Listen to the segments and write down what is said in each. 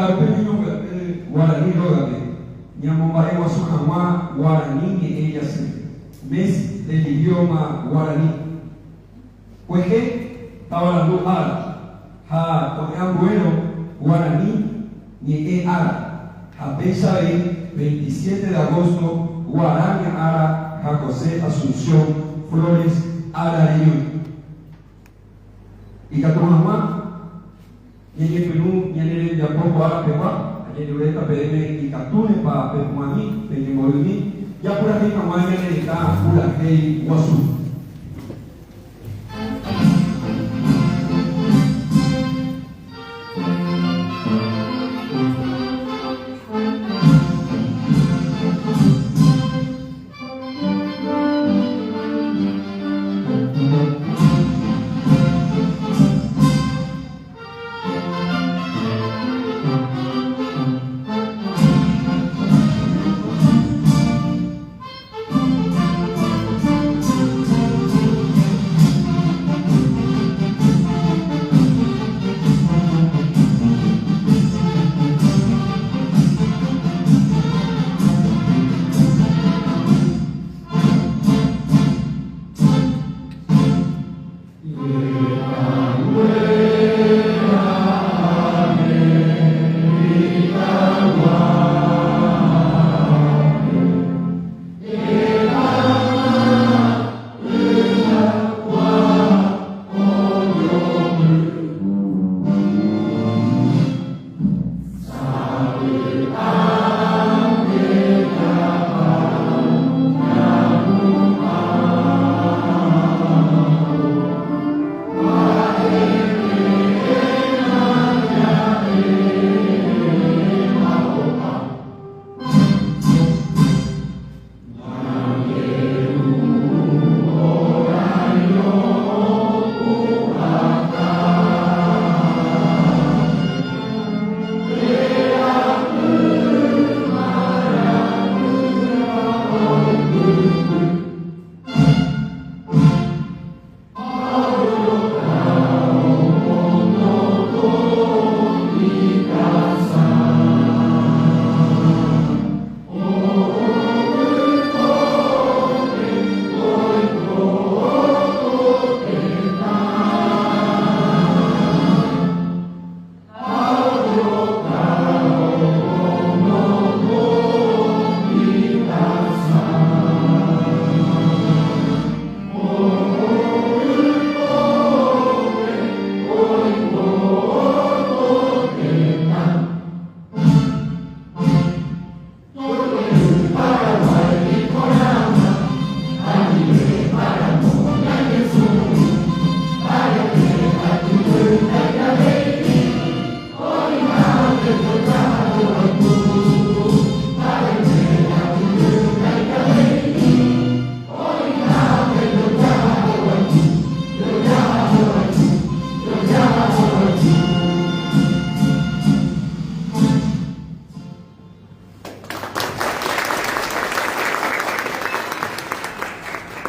Claro, pero Guarani Lógame, Ñamombae Guasuhamá, Guarani y ella sí. Mes del idioma guaraní. Pues que estaba hablando ara, con bueno, guaraní ni ara. A fecha de 27 de agosto, Guaraní ara, José Asunción Flores Arareño. Y Catomamá. Yang penuh yang dia jago buat apa? Jadi mereka berdua ikatun pa pemani penyembolimi. Ya pura ni kamanya mereka pura kei wasu.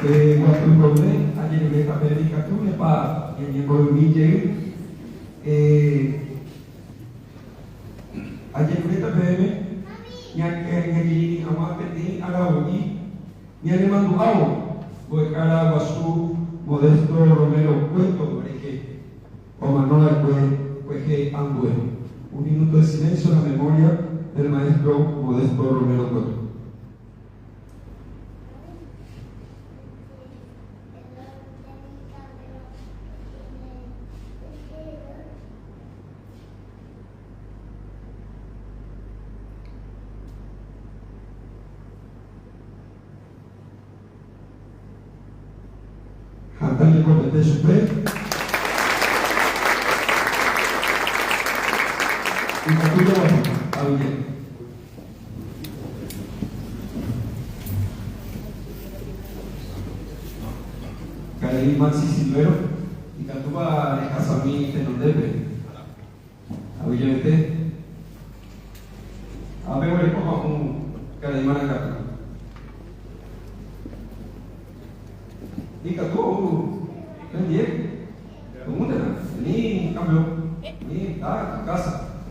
Waktu boleh aja di mereka Amerika tu lepas yang baru DJ aja di mereka beri yang jadi amat penting ada lagi yang memang tahu buat cara Wasu Modesto Romero Cuento porque como no la pues que anduve un minuto de silencio en la memoria del maestro Modesto Romero Cuento. Cantarle compete su fe y capilla a bien. Caraí Maxi Silvero y Catuba de Casamí Tenondebe. A Villavete. A ver, como un Caraí Manacata. Ika tu kan dia kemudian ini kami ini tak kasar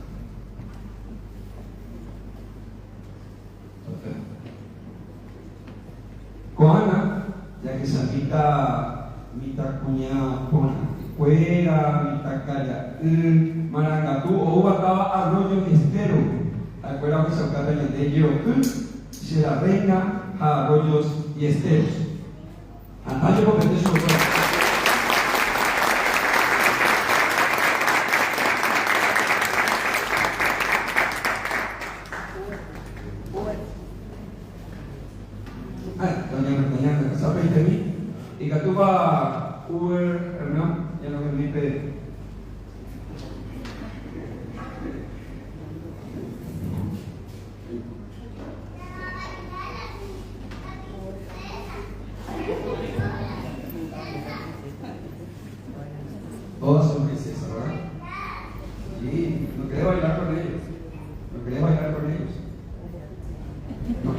esa mita cuña pona, cuera, mita calla, maracatú, o bataba arroyo estero, acuerda que se trata de ello, se la reina a arroyos y esteros. Antaño porque te supo. Doña, ¿sabes de mí? Y que tú vas Uber, Hernán, ya no me permite. Todas son princesas, ¿verdad? Sí, no querés bailar con ellos. No querés bailar con ellos. No.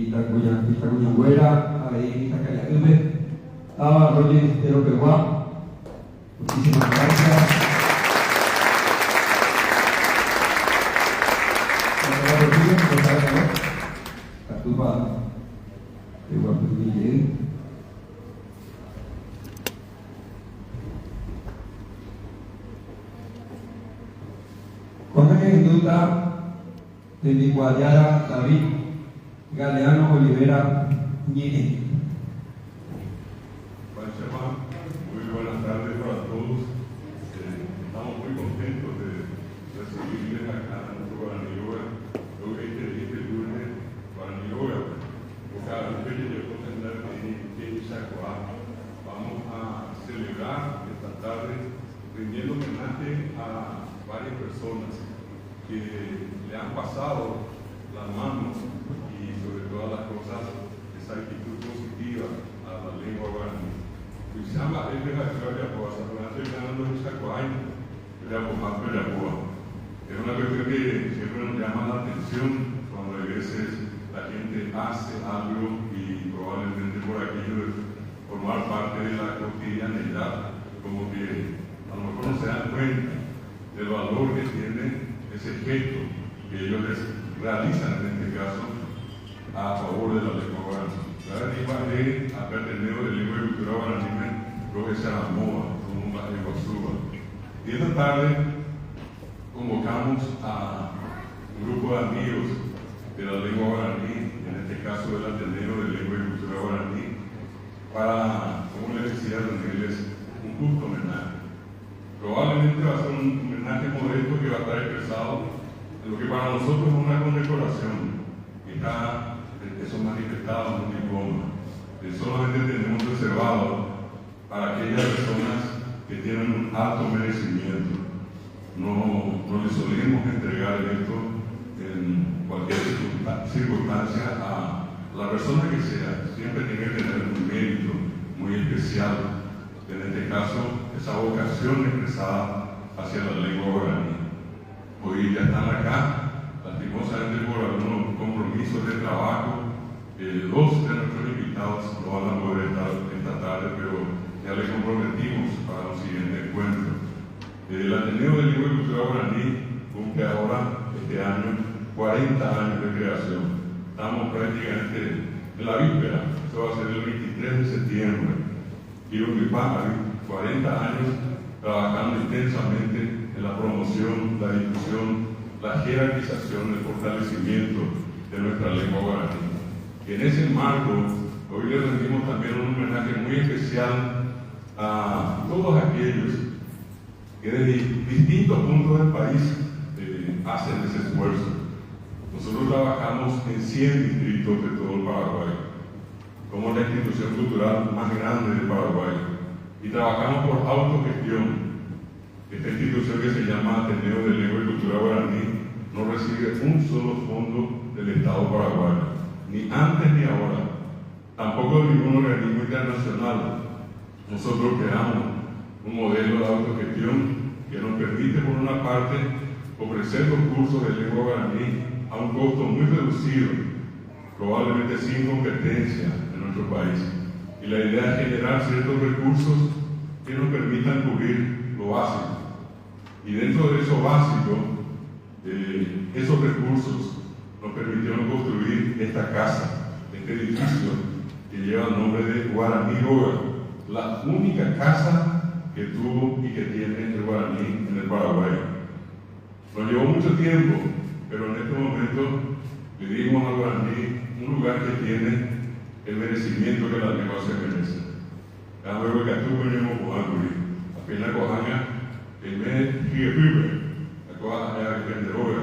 Mita Cuñagüera, Mita Cayayume, Arroyo Estero Peguá. Muchísimas gracias. Catupa, Peguá Pudille. Cuando hay duda de mi Guayara David Galeano Olivera Ñine. Muy buenas tardes para todos. Estamos muy contentos de recibirles acá en nuestro Guaraní Yoga. Creo que este lunes rindiendo homenaje a varias personas que le han pasado las manos y sobre todas las cosas esa actitud positiva a la lengua guaraní. Kuisamba es la historia de Apoa, Saturante ganando esa coaña, de Apoa, es una cuestión que siempre nos llama la atención cuando a veces la gente hace algo y probablemente por aquello de formar parte de la cotidianidad, como que a lo mejor no se dan cuenta del valor que tiene ese gesto que ellos realizan en este caso a favor de la lengua guaraní. La lengua de aprendido de lengua y cultura guaraní, creo que se llama como una lengua suba. Y esta tarde convocamos a un grupo de amigos de la lengua guaraní, en este caso del Ateneo de Lengua y Cultura Guaraní, para, como les decía, rendirles un justo homenaje. Probablemente va a ser un homenaje modesto que va a estar expresado en lo que para nosotros es una condecoración que está eso manifestado en un diploma. Solamente tenemos reservado para aquellas personas que tienen un alto merecimiento. No les solemos entregar esto en cualquier circunstancia a la persona que sea. Siempre tiene que tener un mérito muy especial. En este caso, esa vocación expresada hacia la lengua guaraní. Hoy ya están acá, lastimosamente por algunos compromisos de trabajo. Dos de nuestros invitados no van a poder estar esta tarde, pero ya les comprometimos para un siguiente encuentro. El Ateneo de Lengua y Cultura Guaraní cumple ahora, este año, 40 años de creación. Estamos prácticamente en la víspera, esto va a ser el 23 de septiembre. Y un 40 años trabajando intensamente en la promoción, la difusión, la jerarquización, el fortalecimiento de nuestra lengua guaraní. Y en ese marco, hoy le rendimos también un homenaje muy especial a todos aquellos que desde distintos puntos del país hacen ese esfuerzo. Nosotros trabajamos en 100 distritos de todo el Paraguay, como la institución cultural más grande del Paraguay, y trabajamos por autogestión. Esta institución que se llama Ateneo de Lengua y Cultura Guaraní no recibe un solo fondo del Estado paraguayo, ni antes ni ahora, tampoco de ningún organismo internacional. Nosotros creamos un modelo de autogestión que nos permite, por una parte, ofrecer los cursos de lengua guaraní a un costo muy reducido, probablemente sin competencia en nuestro país. Y la idea es generar ciertos recursos que nos permitan cubrir lo básico. Y dentro de eso básico, esos recursos nos permitieron construir esta casa, este edificio que lleva el nombre de Guaraní Roga, la única casa que tuvo y que tiene el guaraní en el Paraguay. Nos llevó mucho tiempo, pero en este momento le dimos al guaraní un lugar que tiene el merecimiento que la lengua se merece. La luego que tú venimos con Anguri, apenas cojanga, el mes Riepübe, la coja de Venderoga,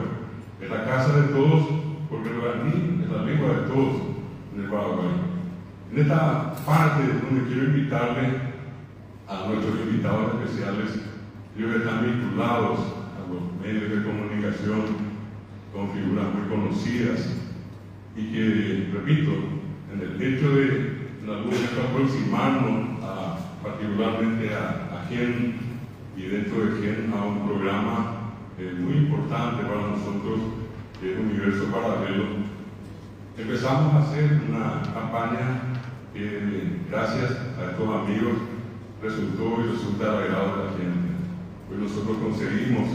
es la casa de todos, porque el guaraní es la lengua de todos en el Paraguay. En esta parte donde quiero invitarle a nuestros invitados especiales, ellos están vinculados a los medios de comunicación con figuras muy conocidas y que, repito, en el hecho de en algún momento aproximarnos particularmente a GEN y dentro de GEN a un programa muy importante para nosotros, que es Universo Paralelo, empezamos a hacer una campaña que, gracias a estos amigos, resultó y resulta agregado de la gente. Pues nosotros conseguimos,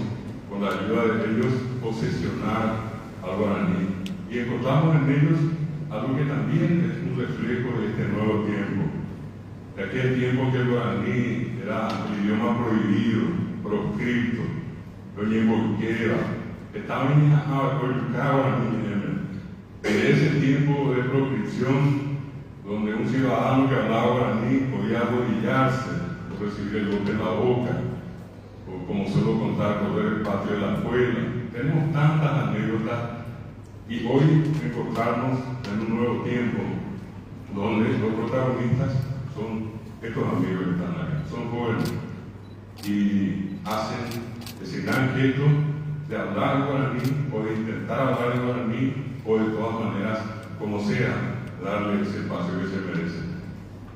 con la ayuda de ellos, posesionar al guaraní y encontramos en ellos algo que también es un reflejo de este nuevo tiempo, de aquel tiempo que el guaraní era el idioma prohibido, proscripto, doña involuquera, estaba en de ese tiempo de proscripción, donde un ciudadano que hablaba guaraní podía arrodillarse o recibir el golpe en la boca, o como suelo contar, correr el patio de la escuela. Tenemos tantas anécdotas y hoy encontrarnos en un nuevo tiempo donde los protagonistas son estos amigos que están acá, son jóvenes y hacen ese gran gesto de hablar guaraní o de intentar hablar en guaraní o de todas maneras, como sea, darle ese espacio que se merece.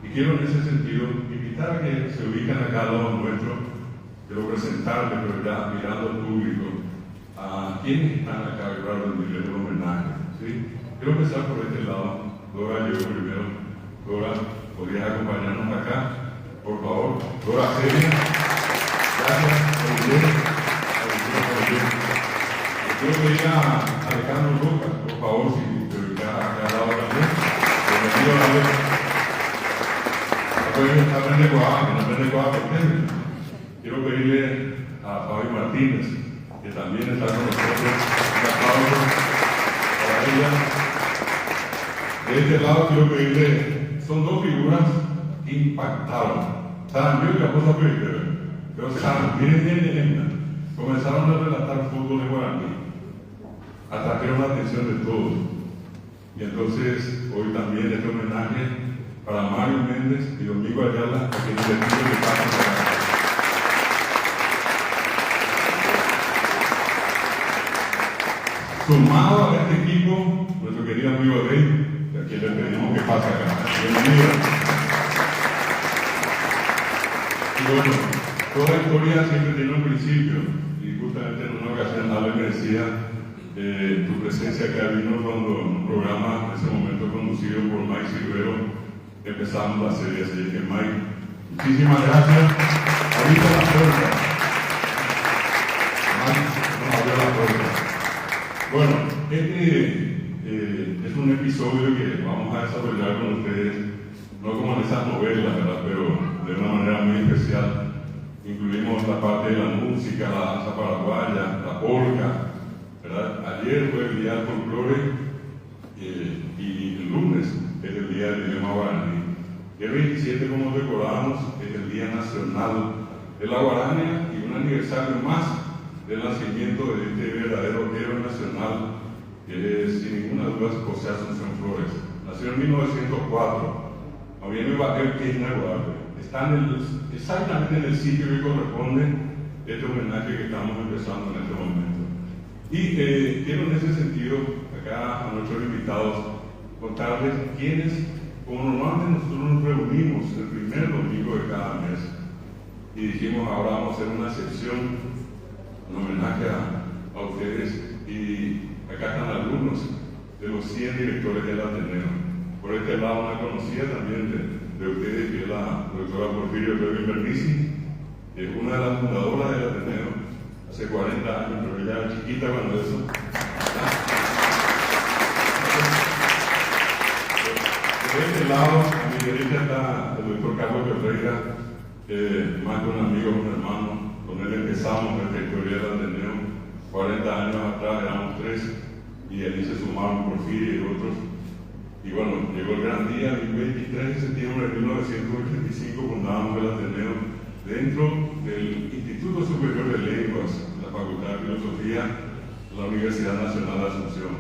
Y quiero en ese sentido invitar a que se ubican acá al lado nuestro, quiero presentarles, pero ya mirando al público, a quienes están acá para rendirles el homenaje. ¿Sí? Quiero empezar por este lado. Dora llegó primero. Dora, ¿podrías acompañarnos acá? Por favor. Dora Celia. Gracias. Quiero pedir a Alejandro Lucas, por favor, si te ubicas acá al lado también. Bienvenido a la vez. Quiero pedirle a Fabi Martínez, que también está con nosotros, un aplauso para ella. De este lado quiero pedirle, son dos figuras que impactaron. Saben, yo y la esposa pero saben, miren, comenzaron a relatar fútbol de guaraní, atrajeron la atención de todos. Y entonces, hoy también este homenaje para Mario Méndez y Domingo Ayala, a quienes les pido que pasen por acá. Sumado a este equipo, nuestro querido amigo Rey, a quien le pedimos que pase acá. Bienvenido. Y bueno, toda historia siempre tiene un principio, y justamente en una ocasión Ale me decía tu presencia acá vino cuando en un programa en ese momento conducido por Mike Silvero empezamos la serie, así que Mike, muchísimas gracias. Ahorita la puerta. Mike nos abrió la puerta. Bueno, este es un episodio que vamos a desarrollar con ustedes, no como en esas novelas, ¿verdad? Pero de una manera muy especial. Incluimos la parte de la música, la danza paraguaya, la polka, ¿verdad? Ayer fue el día del folclore y el lunes es el día del idioma guaraní. El 27, como recordamos, es el Día Nacional de la Guarania y un aniversario más del nacimiento de este verdadero héroe nacional, que es sin ninguna duda José Asunción Flores. Nació en 1904, no viene que es inaugurable. Está exactamente en el sitio que corresponde este homenaje que estamos empezando en este momento. Y quiero en ese sentido, acá a nuestros invitados, contarles quiénes, como normalmente nosotros nos reunimos el primer domingo de cada mes y dijimos ahora vamos a hacer una sección, un homenaje a ustedes, y acá están algunos de los 100 directores del Ateneo. Por este lado una conocida también de ustedes, que es la doctora Porfirio Levin Bernici, que es una de las fundadoras del Ateneo hace 40 años, pero ella era chiquita cuando eso. De este lado, a mi derecha está el doctor Carlos Ferreira, más que un amigo, un hermano. Con él empezamos nuestra historia del Ateneo. 40 años atrás éramos 3 y allí se sumaron Porfirio y otros. Y bueno, llegó el gran día, el 23 de septiembre de 1985 fundamos el Ateneo dentro del Instituto Superior de Lenguas, la Facultad de Filosofía, la Universidad Nacional de Asunción.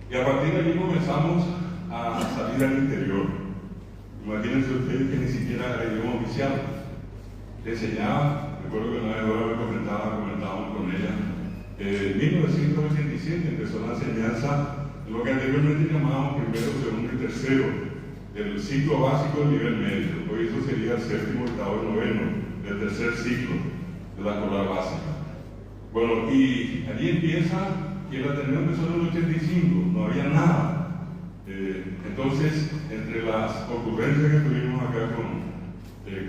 Y a partir de allí comenzamos a salir al interior. Imagínense ustedes que ni siquiera era idioma oficial. Le enseñaba, recuerdo que una vez Dora me comentábamos con ella, en 1987 empezó la enseñanza de lo que anteriormente llamábamos primero, segundo y tercero, del ciclo básico del nivel medio. Hoy eso sería el séptimo, octavo y noveno, del tercer ciclo de la escolar básica. Bueno, y allí empieza, y el Ateneo empezó en el 85, no había nada. Entonces, entre las ocurrencias que tuvimos acá con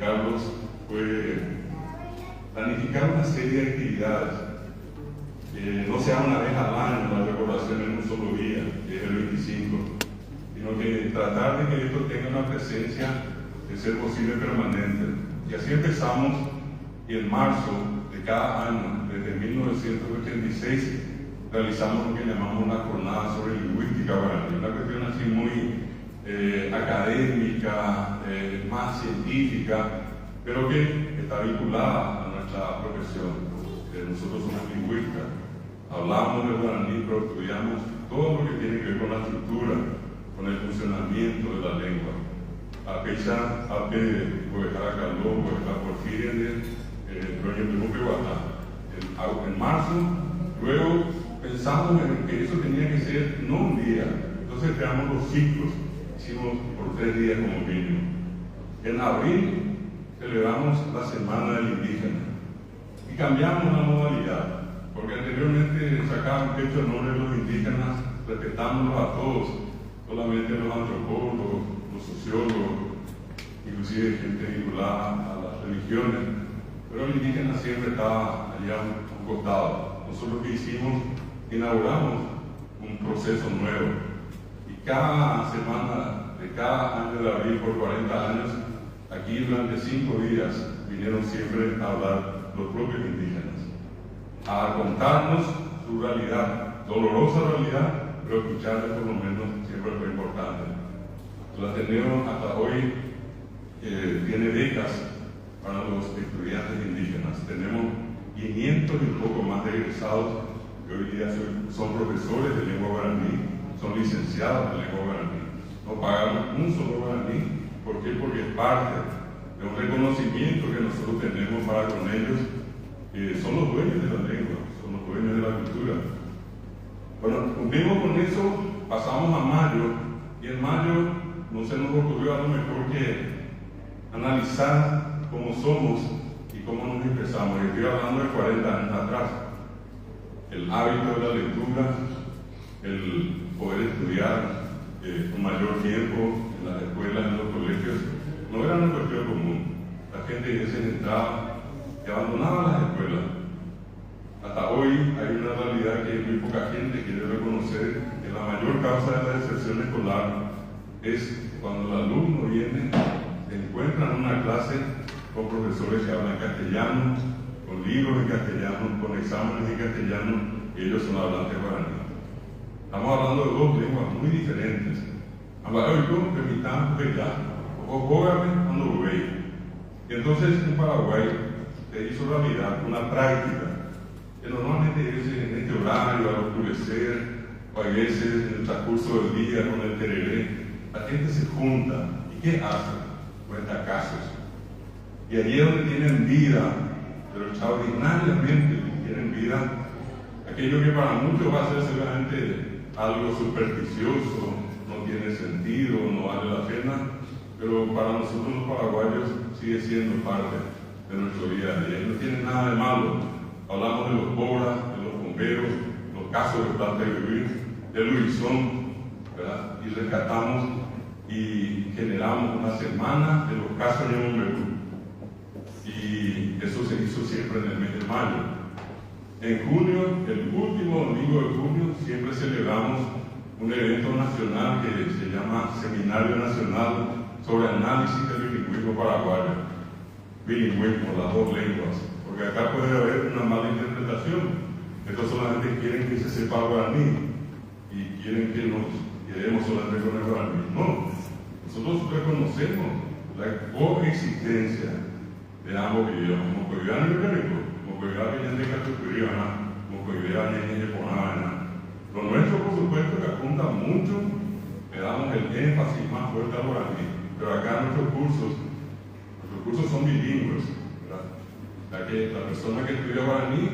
Carlos, fue planificar una serie de actividades. No sea una vez al año la recordación en un solo día, que es el 25, sino que tratar de que esto tenga una presencia de ser posible permanente. Y así empezamos, y en marzo de cada año, desde 1986, realizamos lo que llamamos una jornada sobre lingüística guaraní, una cuestión así muy académica, más científica, pero que está vinculada a nuestra profesión. Nosotros somos lingüistas, hablamos del guaraní, pero estudiamos todo lo que tiene que ver con la estructura, con el funcionamiento de la lengua. A pesar de Porfirio, luego pensamos en que eso tenía que ser no un día, entonces creamos los ciclos, hicimos por 3 días como mínimo. En abril celebramos la Semana del Indígena y cambiamos la modalidad, porque anteriormente sacaban pecho el nombre de los indígenas, respetándolos a todos, solamente los antropólogos, los sociólogos, inclusive gente vinculada a las religiones, pero el indígena siempre estaba allá a un costado. Nosotros que hicimos, inauguramos un proceso nuevo y cada semana de cada año de abril por 40 años, aquí durante 5 días vinieron siempre a hablar los propios indígenas, a contarnos su realidad, dolorosa realidad, pero escucharles por lo menos siempre fue importante. El Ateneo hasta hoy tiene becas para los estudiantes indígenas. Tenemos 500 y un poco más de egresados que hoy día son profesores de lengua guaraní, son licenciados de lengua guaraní. No pagamos un solo guaraní. ¿Por qué? Porque es parte de un reconocimiento que nosotros tenemos para con ellos, que son los dueños de la lengua, son los dueños de la cultura. Bueno, cumplimos con eso, pasamos a mayo, y en mayo no se nos ocurrió a lo mejor que analizar cómo somos y cómo nos expresamos. Estoy hablando de 40 años atrás. El hábito de la lectura, el poder estudiar con mayor tiempo en las escuelas, en los colegios, no era una cuestión común. La gente a veces entraba y abandonaba las escuelas. Hasta hoy hay una realidad que muy poca gente quiere reconocer, que la mayor causa de la deserción escolar es cuando el alumno viene, se encuentra en una clase con profesores que hablan castellano, con libros en castellano, con exámenes en castellano, y ellos son hablantes guaraní. Estamos hablando de 2 lenguas muy diferentes. Ambaroyo, permitamos que ya, o jógame cuando veis. Y entonces en Paraguay se hizo realidad una práctica que normalmente es en este horario, al oscurecer, o a veces en el transcurso del día con el tereré, la gente se junta. ¿Y qué hace? Cuenta casos. Y allí es donde tienen vida, pero extraordinariamente tienen vida, aquello que para muchos va a ser seguramente algo supersticioso, no tiene sentido, no vale la pena, pero para nosotros los paraguayos sigue siendo parte de nuestro día a día. No tiene nada de malo. Hablamos de los pobres, de los bomberos, los casos de Plata y Vivir, de Luisón, ¿verdad? Y rescatamos y generamos una semana de los casos de Ñemomberú. Y eso se hizo siempre en el mes de mayo. En junio, el último domingo de junio, siempre celebramos un evento nacional que se llama Seminario Nacional sobre Análisis del Bilingüismo Paraguayo. Bilingüismo, las 2 lenguas. Porque acá puede haber una mala interpretación. Estos solamente quieren que se sepa guaraní y quieren que nos quedemos solamente con el guaraní. No, nosotros reconocemos la coexistencia de ambos idiomas. Mocoyana y Carico, Mocoyana y Catucuriana, Mocoyana y Yeponana. Lo nuestro, por supuesto, que apunta mucho, le damos el énfasis más fuerte al guaraní, pero acá nuestros cursos son bilingües, ¿verdad? Ya que la persona que estudia guaraní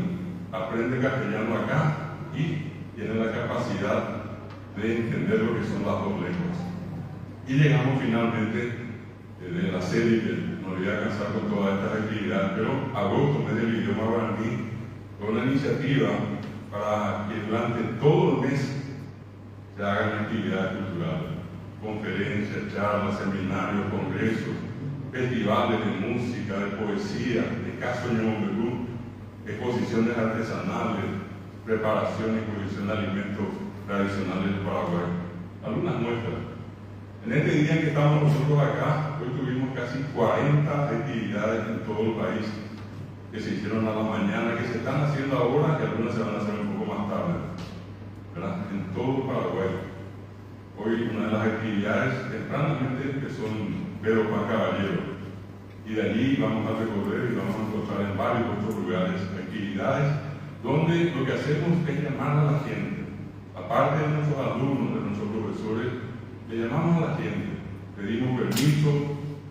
aprende castellano acá y tiene la capacidad de entender lo que son las 2 lenguas. Y llegamos finalmente de la serie, que no voy a cansar con todas estas actividades, pero agosto, mes del idioma guaraní, fue una iniciativa para que durante todo el mes se hagan actividades culturales, conferencias, charlas, seminarios, congresos, festivales de música, de poesía, de caso Ñemomberú, exposiciones artesanales, preparación y exposición de alimentos tradicionales del Paraguay. Algunas muestras. En este día que estamos nosotros acá, hoy tuvimos casi 40 actividades en todo el país que se hicieron a la mañana, que se están haciendo ahora y algunas se van a hacer un poco más tarde, ¿verdad? En todo Paraguay. Hoy una de las actividades tempranamente que son Pedro Juan Caballero, y de allí vamos a recorrer y vamos a encontrar en varios otros lugares actividades donde lo que hacemos es llamar a la gente. Aparte de nuestros alumnos, de nuestros profesores, le llamamos a la gente, pedimos permiso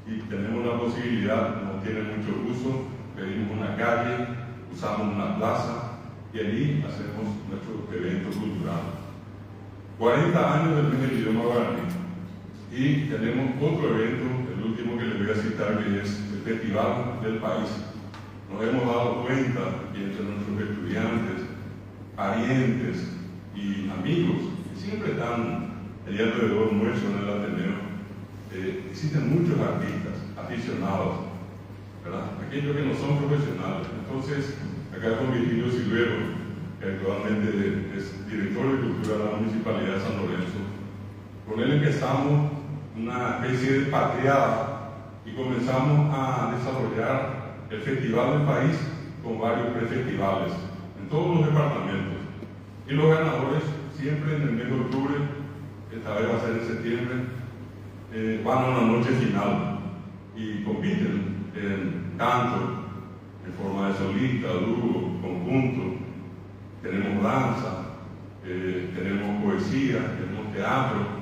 y tenemos la posibilidad, no tiene mucho uso, pedimos una calle, usamos una plaza y allí hacemos nuestro evento cultural. 40 años del idioma guaraní. Y tenemos otro evento, el último que les voy a citar, que es el Festival del País. Nos hemos dado cuenta que entre nuestros estudiantes, parientes y amigos que siempre están allá alrededor nuestro en el Ateneo, existen muchos artistas, aficionados, ¿verdad? Aquellos que no son profesionales. Entonces, acá con Virgilio Silvero, que actualmente es director de Cultura de la Municipalidad de San Lorenzo, con él empezamos una especie de patriada y comenzamos a desarrollar el Festival del País con varios prefestivales en todos los departamentos. Y los ganadores, siempre en el mes de octubre, esta vez va a ser en septiembre, van a una noche final y compiten en canto, en forma de solista, dúo, conjunto. Tenemos danza, tenemos poesía, tenemos teatro.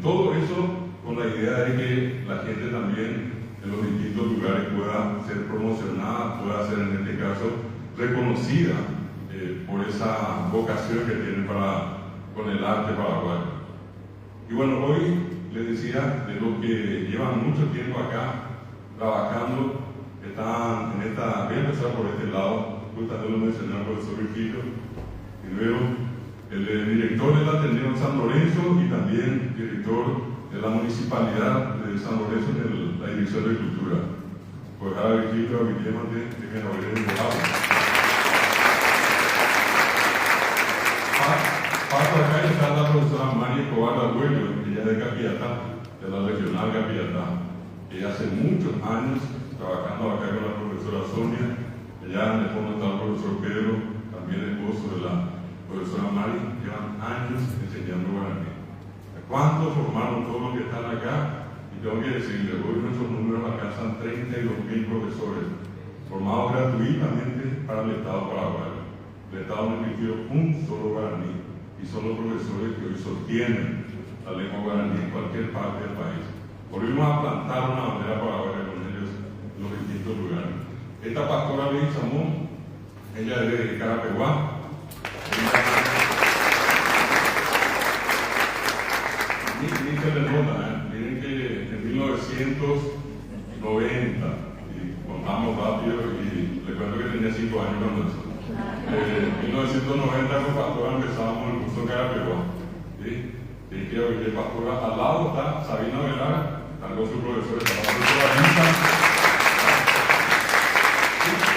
Todo eso con la idea de que la gente también en los distintos lugares pueda ser promocionada, pueda ser en este caso reconocida por esa vocación que tienen con el arte paraguayo. Y bueno, hoy les decía de los que llevan mucho tiempo acá trabajando, están en esta, voy a empezar por este lado, justamente lo mencioné al profesor Virgilio, y luego el director del Ateneo de San Lorenzo y también director de la Municipalidad de San Lorenzo en la Dirección de Cultura. Pues ahora Virgilio, a Guillermo, de que nos viene de paso acá está la profesora María Escobar Abuelo, ella es de Capiatá, de la Regional Capiatá. Ella hace muchos años trabajando acá con la profesora Sonia, allá en el fondo está el profesor Pedro, también esposo de la profesora Mari, llevan años enseñando guaraní. ¿Cuántos formaron todos los que están acá? Y tengo que decirles, hoy nuestros números alcanzan 32.000 profesores, formados gratuitamente para el Estado paraguayo. El Estado no emitió un solo guaraní, y son los profesores que hoy sostienen la lengua guaraní en cualquier parte del país. Volvimos a plantar una bandera paraguaya con ellos en los distintos lugares. Esta pastora Luis Samón, ella es de Carapeguá. Ni se le nota, miren que en 1990, y contamos rápido, y le cuento que tenía 5 años cuando eso. En 1990 con pastora empezamos el curso Carapeguá. ¿Sí? Y quiero que pastora, al lado está Sabina Velar, están con sus profesores, está la profesora Lisa.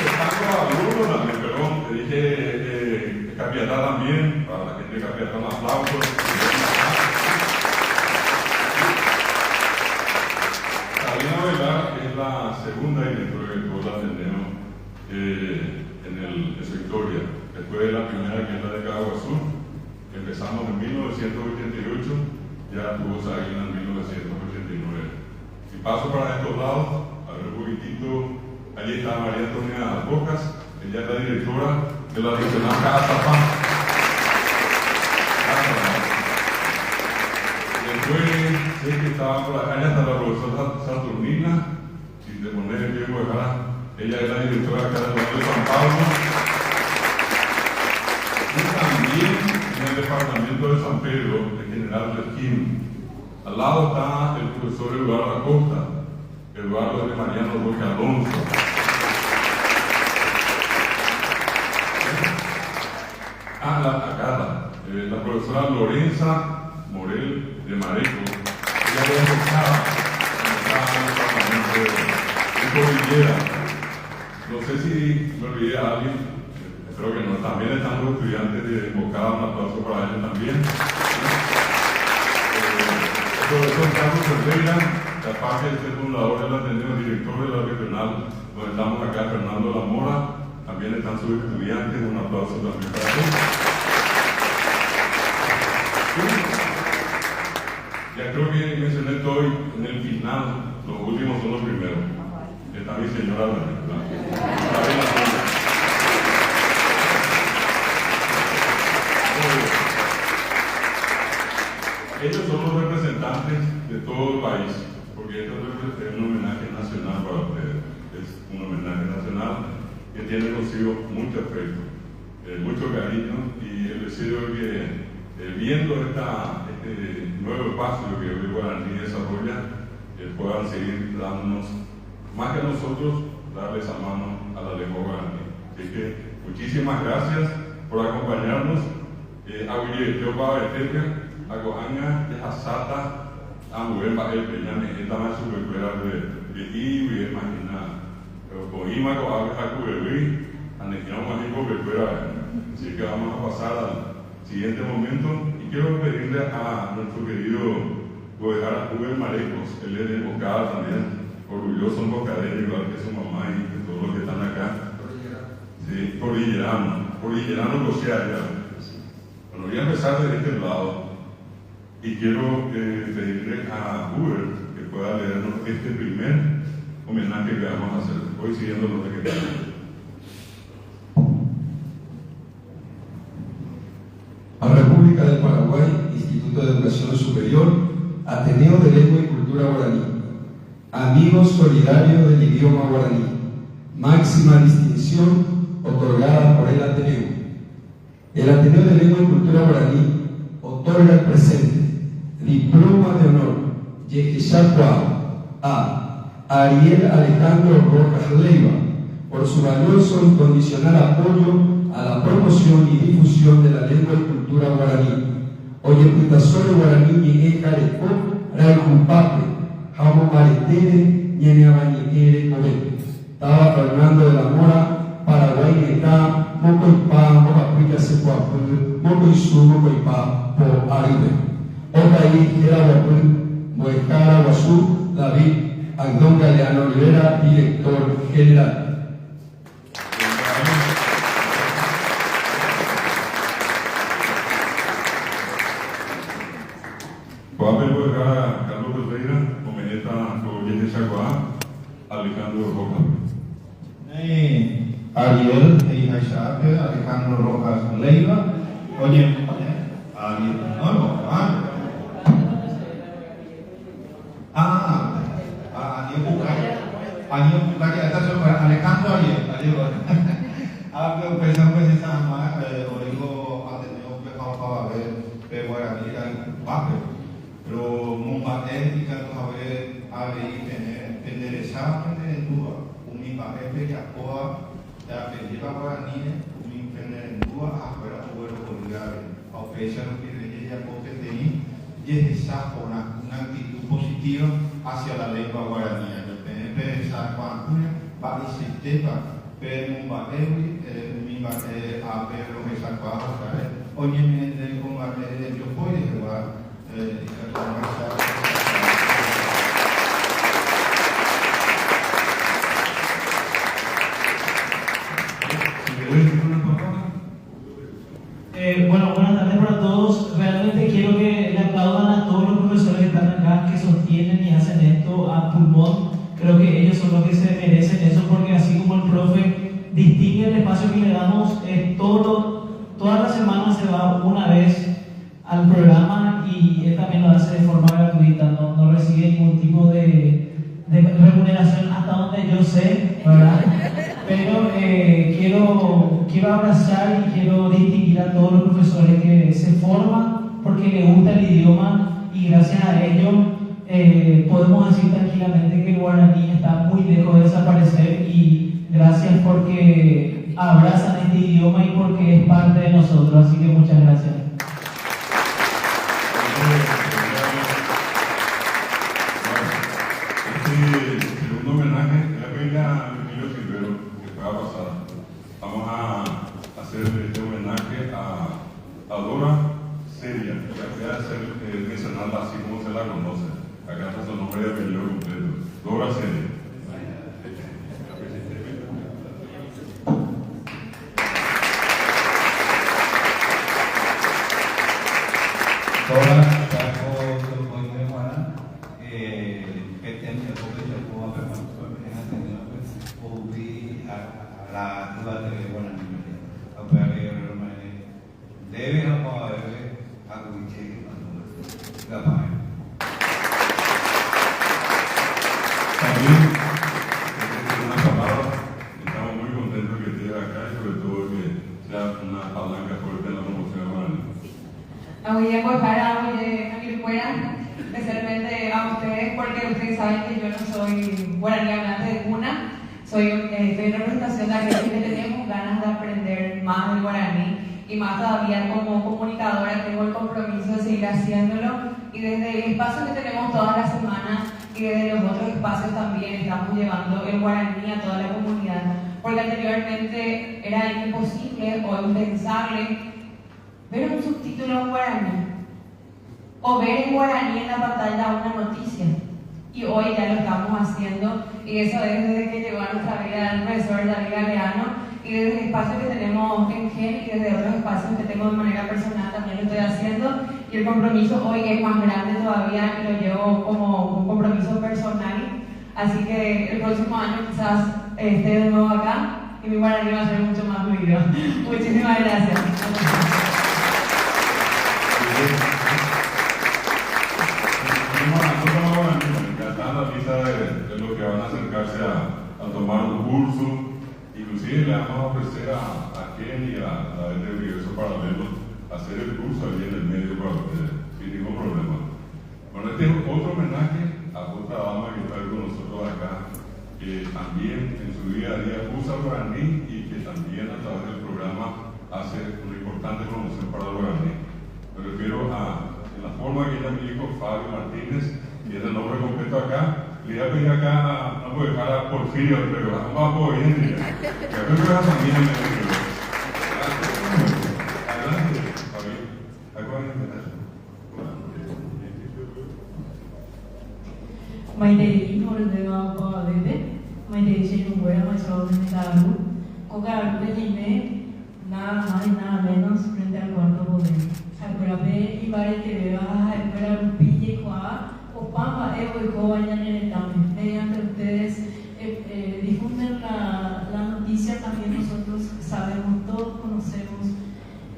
Están con los alumnos también, perdón, te dije Capiatá también, para la gente de Capiatá, un aplauso. Sabina Velar es la segunda directora que tuvo el Ateneo en su historia. Después de la primera, que es la de Caguazú, empezamos en 1988, ya tuvo Sabina en 1989. Y paso para estos lados, a ver un poquitito, allí está María Antonia Bocas, ella es la directora de la regional Cazapá. Después, sé que estaba por acá, ya está la profesora Saturnina, si te pones el tiempo de cara, ella es la directora acá del Banco de San Pablo. Y también en el departamento de San Pedro, el general Resquín. Al lado está el profesor Eduardo Acosta, Eduardo de Mariano Roque Alonso. La profesora Lorenza Morel de Mareco, ella fue enfocada en el departamento de Cordillera. No sé si me olvidé a alguien, espero que no. También están los estudiantes de Embocada, un aplauso para ellos también. El profesor Carlos Cerveira, que aparte de ser fundador del Ateneo, director de la regional, donde estamos acá, Fernando La Mora, también están sus estudiantes, un aplauso también para ellos. Ya creo que mencioné todo en el final, los últimos son los primeros. Está mi señora ellos son los representantes de todo el país, porque esto es un homenaje nacional para ustedes, es un homenaje nacional que tiene consigo mucho afecto. mucho cariño y el deseo de que viendo este nuevo espacio que hoy Guaraní desarrolla, puedan seguir dándonos, más que a nosotros, darles a mano a la lengua guaraní. Así que muchísimas gracias por acompañarnos. Aguille, yo para Etelia, a Gohanga, de Hasata, a mover para el Peñane, esta más supercuera de Ibi, imagina, Coima, Coabe, Jacubewi, a Nequino, Mágico, Pecuera. Así que vamos a pasar al siguiente momento y quiero pedirle a nuestro querido Goejara Uber Marecos, él es de Bocada también, orgulloso en Bocadero, igual que su mamá y que todos los que están acá. Sí, Cordillerano Gociaya. Bueno, voy a empezar de este lado y quiero pedirle a Uber que pueda leernos este primer homenaje que vamos a hacer, hoy siguiendo lo que tenemos. A República del Paraguay, Instituto de Educación Superior, Ateneo de Lengua y Cultura Guaraní, amigos solidarios del idioma guaraní, máxima distinción otorgada por el Ateneo. El Ateneo de Lengua y Cultura Guaraní otorga el presente diploma de honor Yekishakwa a Ariel Alejandro Rojas Leiva por su valioso e incondicional apoyo a la promoción y difusión de la lengua y cultura guaraní. Oye, Putasore Guaraní, Ñegue Careco, Raicupape, Jamo Maretere, Ñene Abañequere, Covete. Estaba Fernando de la Mora, Paraguay, Neca, Mocoipá, Mocapuya, Secuapú, Mocoisú, Mocoipá, Po Aribe. Ocaí, Geraguapú, Moecara, Guazú, David, Andón Galeano Rivera, director general. Carlos Ferreira, Comeneta, Coyete Chacoá, Alejandro Rojas. Ariel, Alejandro Rojas Leiva. Oye, Ariel, Ariel Bucaya, Alejandro Ariel, pensamos que se llama Origo Ateneo, Pecado Pavé, Guaraní, Pape. Pero Mombate y Canto Javier Avi Pendereza Penderendúa, Unipape Yacoa, la Pendiva Guaraní, Umi Penderendúa, afuera Abuelo Colgare, Aupesa no tiene ya porque tenía, y es esa una actitud positiva hacia la lengua guaraní. El PNP esa cuantuna va y se tepa, pero Mombate, Umibate, Ape, lo que sacaba, oye, me de combate, yo puedo llevar. Bueno, buenas tardes para todos. Realmente quiero que le aplaudan a todos los profesores que están acá, que sostienen y hacen esto a pulmón. Creo que ellos son los que se merecen eso, porque así como el profe distingue el espacio que le damos, toda la semana se va una vez al programa y él también lo hace de forma gratuita, no recibe ningún tipo de remuneración hasta donde yo sé, ¿verdad? Pero quiero abrazar y quiero distinguir a todos los profesores que se forman porque les gusta el idioma y gracias a ello podemos decir tranquilamente que el guaraní está muy lejos de desaparecer y gracias porque abrazan este idioma y porque es parte de nosotros, así que muchas gracias. Segundo homenaje es la peña Emilio Silvero, que fue a pasar. Vamos a hacer este homenaje a Dora Seria, que voy a hacer mencionarla así como se la conoce. Acá está su nombre de apellido completo. Dora Seria. Dora Estamos muy contentos que esté acá y sobre todo que sea una voy a dejar a mi fuera, especialmente a ustedes, porque ustedes saben que yo no soy guaraní hablante de cuna, soy en representación de aquellos que tenemos ganas de aprender más del guaraní, y más todavía como comunicadora tengo el compromiso de seguir haciéndolo, y desde el espacio que tenemos todas las semanas y desde los otros espacios también estamos llevando el guaraní a toda la comunidad, porque anteriormente era imposible o impensable ver un subtítulo en guaraní o ver en guaraní en la pantalla una noticia, y hoy ya lo estamos haciendo, y eso es desde que llegó a nuestra vida el profesor David Galeano, y desde el espacio que tenemos en GEN y desde otros espacios que tengo de manera personal también lo estoy haciendo, y el compromiso hoy es más grande todavía y lo llevo como un compromiso personal, así que el próximo año quizás esté de nuevo acá y mi guaraní va a ser mucho más fluido. Muchísimas gracias. La lista de los que van a acercarse a tomar un curso, inclusive le vamos a ofrecer a Ken y a la de Universo Paralelo hacer el curso allí en el medio sin ningún problema. Bueno, este es otro homenaje a otra dama que está con nosotros acá, que también en su día a día usa el guaraní y que también a través del programa hace una importante promoción para el guaraní. Me refiero a la forma que ella me dijo, Fabio Martínez, y es el nombre completo acá. Le voy a pedir acá, no puedo dejar a Porfirio, pero vamos a poder ir. Que a veces la familia me dice, adelante, Fabio. Maite Hordewa Bebe, Maite Chenunguera, maestro de Metaru, Coca Regime, nada más y nada menos frente al cuarto poder. Alcorabe y Bare que beba, Alcora Rupille, Joa, Opama, Evo y Joa, Yaneretame. Mediante ustedes difunden la noticia, también nosotros sabemos, todos conocemos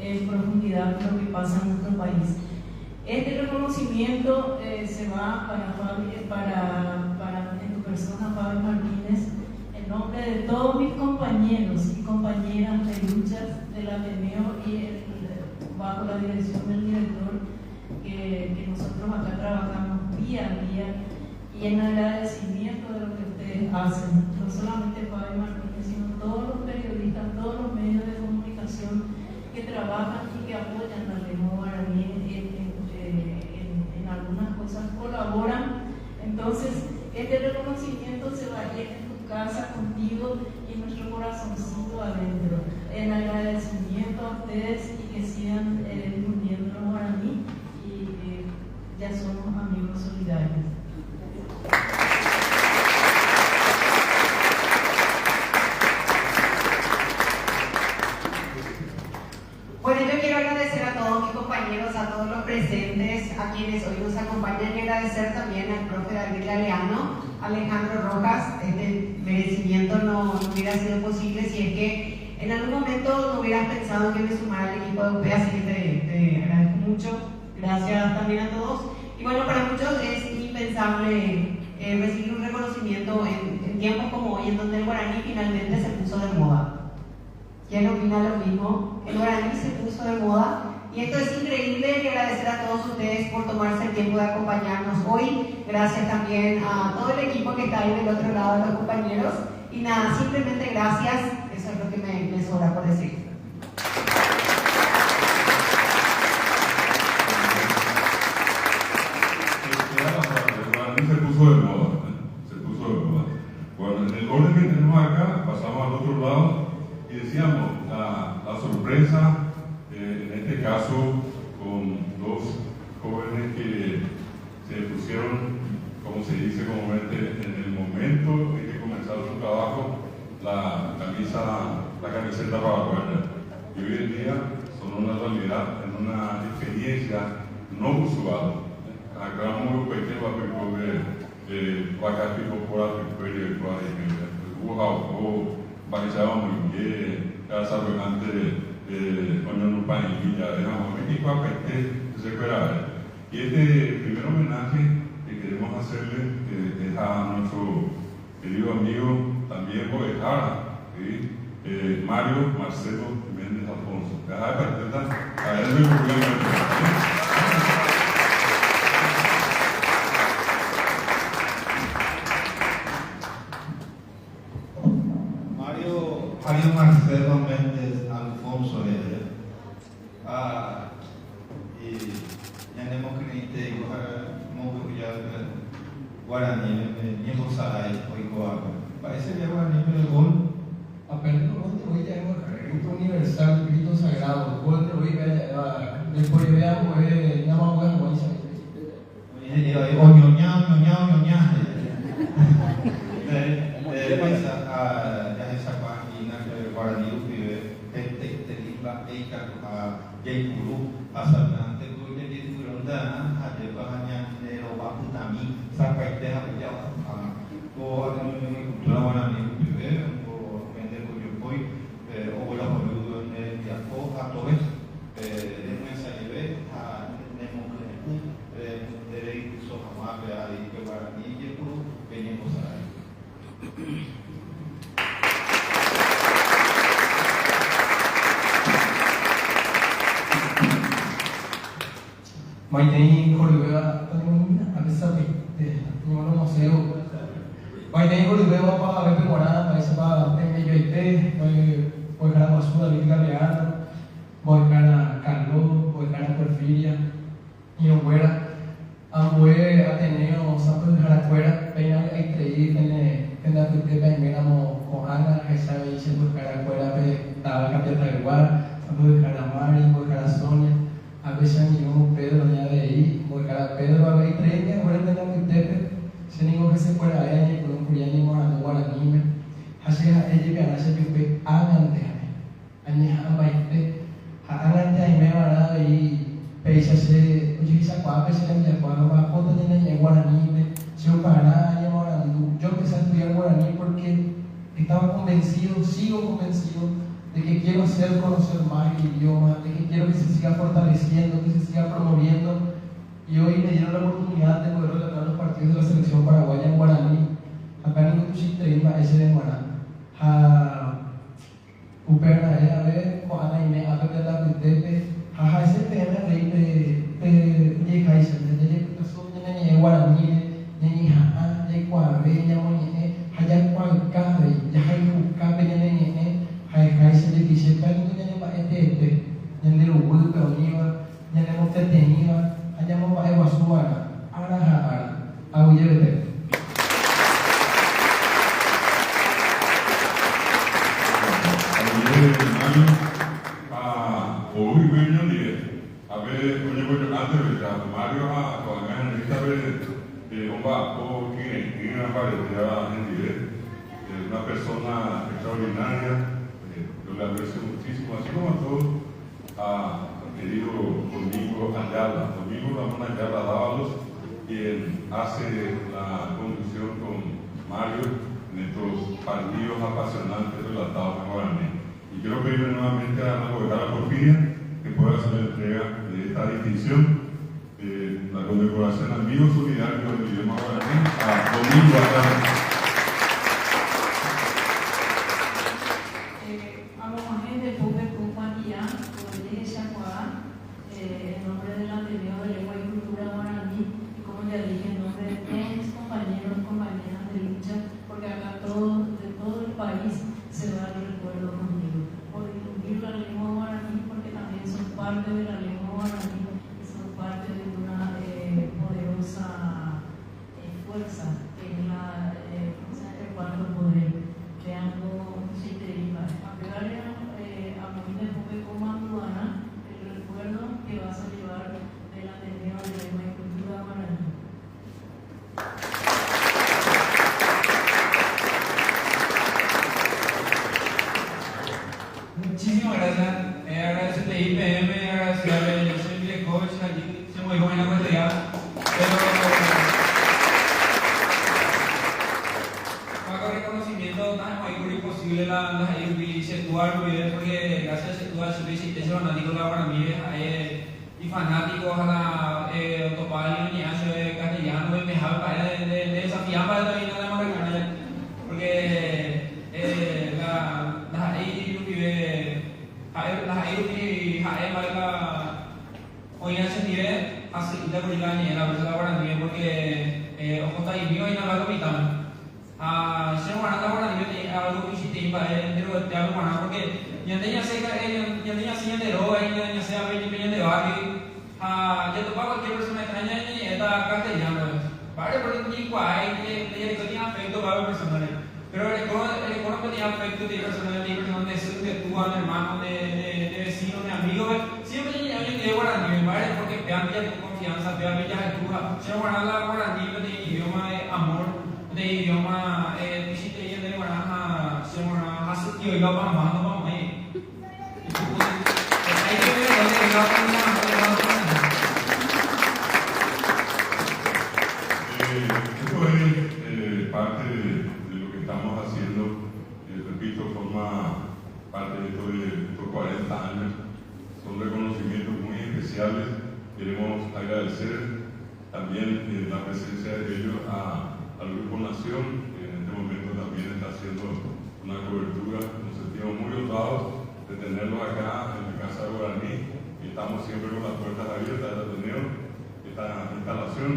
en profundidad lo que pasa en nuestro país. Este reconocimiento se va para en tu persona, Fabio Martínez, en nombre de todos mis compañeros y compañeras de luchas del Ateneo y bajo la dirección del director que nosotros acá trabajamos día a día, y en agradecimiento de lo que ustedes hacen, no solamente Fabio Martínez, sino todos los periodistas, todos los medios de comunicación que trabajan y que apoyan la lengua guaraní en algunas cosas, colaboran. Entonces, este reconocimiento se va a ir en tu casa contigo y en nuestro corazoncito adentro, en agradecimiento a ustedes y que sigan difundiendo el guaraní, y ya somos amigos solidarios. Bueno, yo quiero agradecer a todos mis compañeros, a todos los presentes, a quienes hoy nos acompañan, y agradecer también al profe David Galeano, Alejandro Rojas. Este merecimiento no hubiera sido posible si es que en algún momento no hubieras pensado que me sumara al equipo de UP, así que te agradezco mucho. Gracias también a todos. Y bueno, para muchos es impensable recibir un reconocimiento en tiempos como hoy, en donde el guaraní finalmente se puso de moda. ¿Quién opina lo mismo? El guaraní se puso de moda, y esto es increíble, y agradecer a todos ustedes por tomarse el tiempo de acompañarnos hoy. Gracias también a todo el equipo que está ahí del otro lado de los compañeros, y nada, simplemente gracias, eso es lo que me sobra por decir. El guaraní se puso de moda, se puso de moda. Bueno, en el orden que tenemos acá, pasamos al otro lado y decíamos la sorpresa, en este caso con dos jóvenes que se pusieron, como se dice comúnmente, en el momento en que comenzaron su trabajo, la camiseta paraguaya, y hoy en día son una realidad, en una experiencia no usual. Acá muy pequeño va a por Baixaba muy bien, casa arrogante con un panilla, éramos México a y este primer homenaje que queremos hacerle es a nuestro querido amigo, también Boejara, Mario Marcelo Méndez Alfonso. A él me Marcelo Méndez Alfonso y tenemos que Guaraní, Niembo Saray, Oikoa. Parece que Guaraní me gol. Apenas gol de hoy ya hemos grito universal, grito sagrado. Gol de hoy después veamos llamamos a Moisés. Maitei Coribeba a pesar de no museo. Maitei Coribeba para ver Pemorá, para esse para PMJT, foi cara Masura, Liga Leandro, foi cara Caló, foi cara Porfiria, e o Guera, Ambué Ateneo, Santos de Jaracuera, Peina Aitei, en la que venimos con Ana, que sabe dice por Jaracuera, estaba cambiando de lugar, Santos de Jaramari, por cara Sonia. A veces mi Pedro ya de ahí, porque cada Pedro va a ver 30, ahora tengo que tepe, se digo que se fuera a ella, con un curiani morando guaranime, así a ella que ahora se pipe, hagan de ahí, hagan baite, hagan de ahí me van a ver y pesa se, oye, esa cuapa se le envía cuando va a foto de ella guaranime, se para ella morando, yo empecé a estudiar guaraní porque estaba convencido, sigo convencido, de que quiero conocer más el idioma, de que quiero que se siga fortaleciendo, que se siga promoviendo. Y hoy me dieron la oportunidad de poder relatar los partidos de la selección paraguaya en guaraní. Acá en Cotuchitreima, ese de Guaraní. Uperna, a ver, Juana y me habla de la Pitepe. Jaja, ese PM de Yecaisa, de Yecaisa, de Guaraní, de Nijaá, de Cuabe, de Moñe, Hayay Cuancabe, de Hayucabe, de Hai se le dice que no tiene más este, ya le hubo peoniva, ya le hemos detenido, allá hemos va a evacuar, ahora a huyerte. Hoy vengo de a ver, antes de Mario a Coagan, esta vez un barco que aparece una persona extraordinaria. Yo le aprecio muchísimo, así como a todos, querido Domingo Ayala. Domingo Ramón Ayala Dávalos, quien hace la conducción con Mario en estos partidos apasionantes relatados en guaraní. Y quiero pedirle nuevamente a la gobernadora Porfiria que pueda hacer la entrega de esta distinción, la condecoración Amigo Solidario del idioma guaraní, a Domingo Ayala. En nombre del Ateneo de Lengua y Cultura Guaraní, y como ya dije, en nombre de todos mis compañeros y compañeras de lucha, porque acá de todo el país se da el recuerdo conmigo, por difundir la lengua guaraní, porque también son parte de la lengua guaraní y son parte de una poderosa fuerza que es el cuarto poder, creando un sistema. Apegarle a Moines Pope Comanduana el recuerdo que vas a llevar del Ateneo de Lengua y Cultura Guaraní. Muchísimas gracias. Agradecerle a IPM, agradecerle a José Coach, allí se muy buena cualidad. Pero para reconocimiento, tan muy imposible las IUB situar porque gracias a situar su existencia fanático de la Guaraní y fanáticos a la Topal y Ñacho de castellano y mejor para de desafiar para la vida de la Maracana porque las IUB para hoy en ese nivel así de Guaraní en la versión de la Guaraní porque ojo está ahí mío y no la capitán. Se van a la Guaraní algo que hiciste para él, pero te hablo para porque ya tenía cerca, ya tenía 100 de roba, ya sea 20 millones de barrio, ya topaba cualquier persona extraña y está castellano. Vale, pero ni cuál, le tenía afecto para personas. Pero el econo tenía afecto de personas, de tu hermano, de vecino, de amigo, siempre hay alguien que es guaraní, ¿vale? Porque vean ya tu confianza, vean ya la tuya. Si no guaraní, guaraní de idioma de amor, de idioma, si te dicen de guaraní, si guaraní, hace tío, yo para más, no para mí. Hay que ver dónde va a poner. Esto es parte de lo que estamos haciendo, repito, forma parte de estos 40 años, son reconocimientos muy especiales. Queremos agradecer también la presencia de ellos al Grupo Nación, que en este momento también está haciendo una cobertura. Nos sentimos muy honrados de tenerlos acá en la Casa de Guaraní y estamos siempre con las puertas abiertas del Ateneo. Esta instalación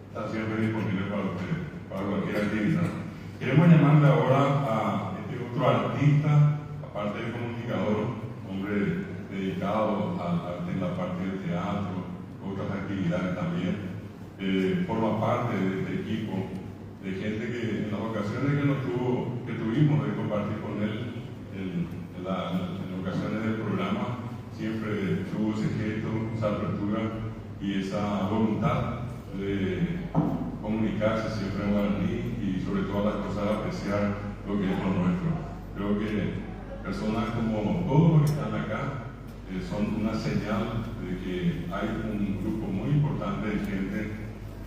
está siempre disponible para ustedes, para cualquier actividad. Queremos llamarle ahora a este otro artista, aparte de comunicador, hombre dedicado al arte en la parte del teatro, otras actividades también. Forma parte de este equipo de gente que en las ocasiones que tuvimos de compartir con él en ocasiones del programa, siempre tuvo ese gesto, esa apertura y esa voluntad de comunicarse siempre en guaraní y sobre todas las cosas apreciar lo que es lo nuestro. Creo que personas como todos los que están acá son una señal de que hay un grupo muy importante de gente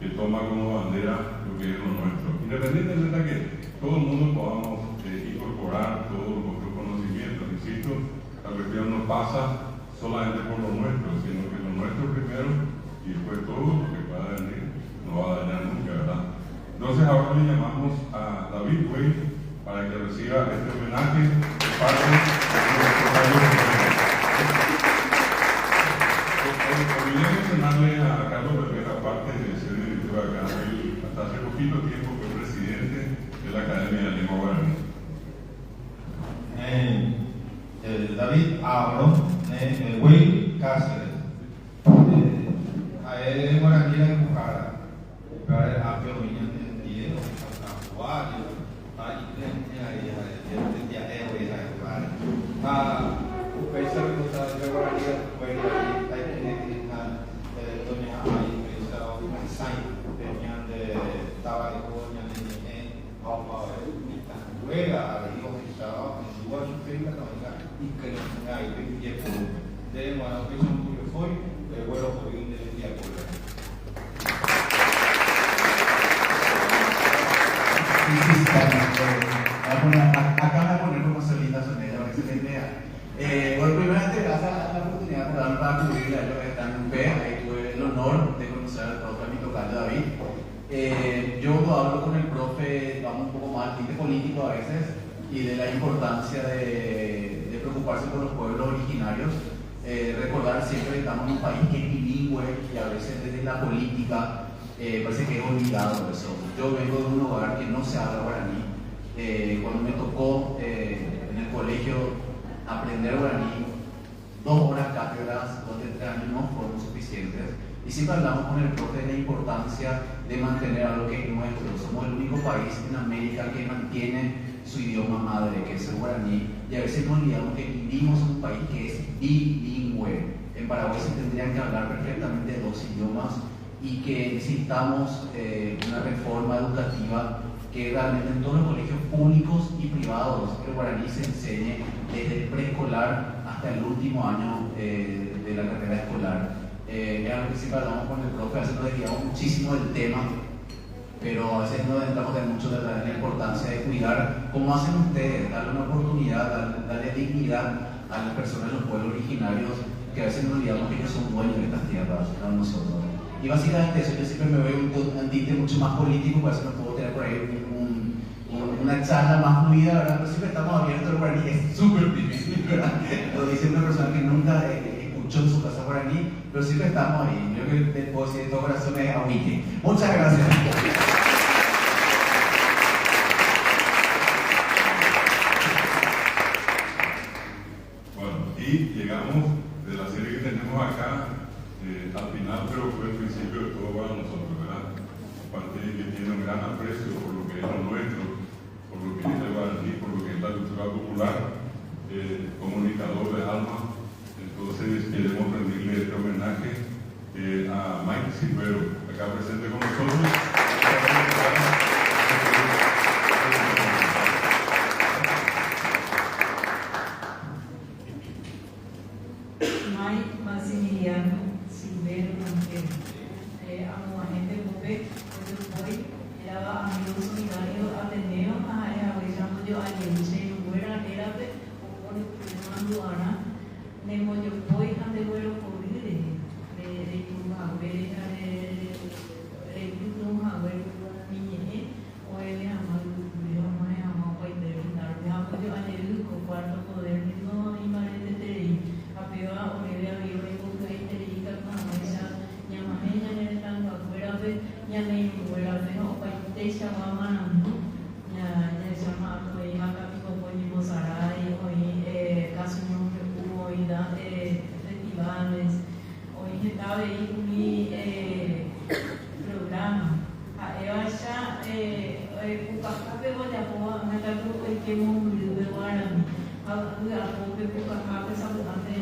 que toma como bandera lo que es lo nuestro. Independientemente de que todo el mundo podamos incorporar todos nuestros conocimientos, insisto, la cuestión no pasa solamente por lo nuestro, sino que lo nuestro primero y después todo lo que pueda venir no va a dañar nunca, ¿verdad? Entonces ahora le llamamos a David Wade para que reciba este homenaje de parte de nuestro país. Olvidé mencionarle a Carlos Rivera, aparte de ser director acá, él hasta hace poquito tiempo fue presidente de la Academia de la Lengua Guaraní. David habló de Will Cáceres. A él guaraní la empujara, pero a Peorinha de Diego, a Juárez, a Iglesia, o pensar que está de guaraní fue la iglesia doña Ay, pensaba un ensayo, tenían de tabaco, de Alfa, Juega, y oficial, y igual su firma también, y que no hay tiempo de una opción que fue, de vuelo por un día por acá me poner como solitas son ellas, esa es la idea. Bueno, primeramente, gracias a la oportunidad por darme para cubrir a ellos que están en UP. Ahí tuve el honor de conocer al profe, a mi tocayo David. Yo hablo con el profe, vamos un poco más al tinte político a veces, y de la importancia de preocuparse por los pueblos originarios. Recordar siempre que estamos en un país que es bilingüe y a veces desde la política parece que es olvidado eso. Yo vengo de un lugar que no se habla guaraní. Cuando me tocó en el colegio aprender guaraní, 2 horas cátedras, 2 de 3 años no fueron suficientes. Y siempre hablamos con el profe de la importancia de mantener algo que es nuestro. Somos el único país en América que mantiene su idioma madre, que es el guaraní. Y a veces nos olvidamos que vivimos en un país que es bilingüe. En Paraguay se tendrían que hablar perfectamente 2 idiomas y que necesitamos una reforma educativa que realmente en todos los colegios públicos y privados el guaraní se enseñe desde el preescolar hasta el último año de la carrera escolar. Es algo que siempre hablamos con el profe, a veces nos desviamos muchísimo del tema, pero a veces nos entramos de mucho de la importancia de cuidar cómo hacen ustedes, darle una oportunidad, darle dignidad a las personas de los pueblos originarios, que a veces nos olvidamos que ellos son dueños de estas tierras, no nosotros. Y básicamente eso, yo siempre me veo un tinte mucho más político, por eso no puedo tener por ahí una charla más fluida, ¿verdad? Pero siempre estamos abiertos al guaraní, es súper difícil, ¿verdad? Lo dice una persona que nunca escuchó en su casa guaraní, pero siempre estamos ahí. Yo creo que te puedo decir de todo corazón es Ahuite. Muchas gracias. Y llegamos de la serie que tenemos acá al final, pero fue el principio de todo para nosotros, ¿verdad? Aparte de que tiene un gran aprecio por lo que es lo nuestro, por lo que es el guaraní, por lo que es la cultura popular, comunicador de alma. Entonces queremos rendirle este homenaje a Mike Silvero, acá presente con nosotros. Mike Maximiliano Silvero Montero, agente Pope, hoy era amigo solidario Ateneo, a yo ayer fuera érate o por Ana, nemo yo voy a de vuelo por de tu haber tu haber niñe o el amado yo no es amado para intentar me hago yo ayer con cuarto poder no y madre de teri apeo Olivia vivo y con que teri que esa llama ella en el tango fuera de ya me fuera de no para te llama manando ya llama to y acá pico ponimos aray hoy caso no hubo y da festivales hoy estaba ahí mi programa a Eva ya Pucacape voy a poner me da grupo que muy de guarani a Pucacape Pucacape saludante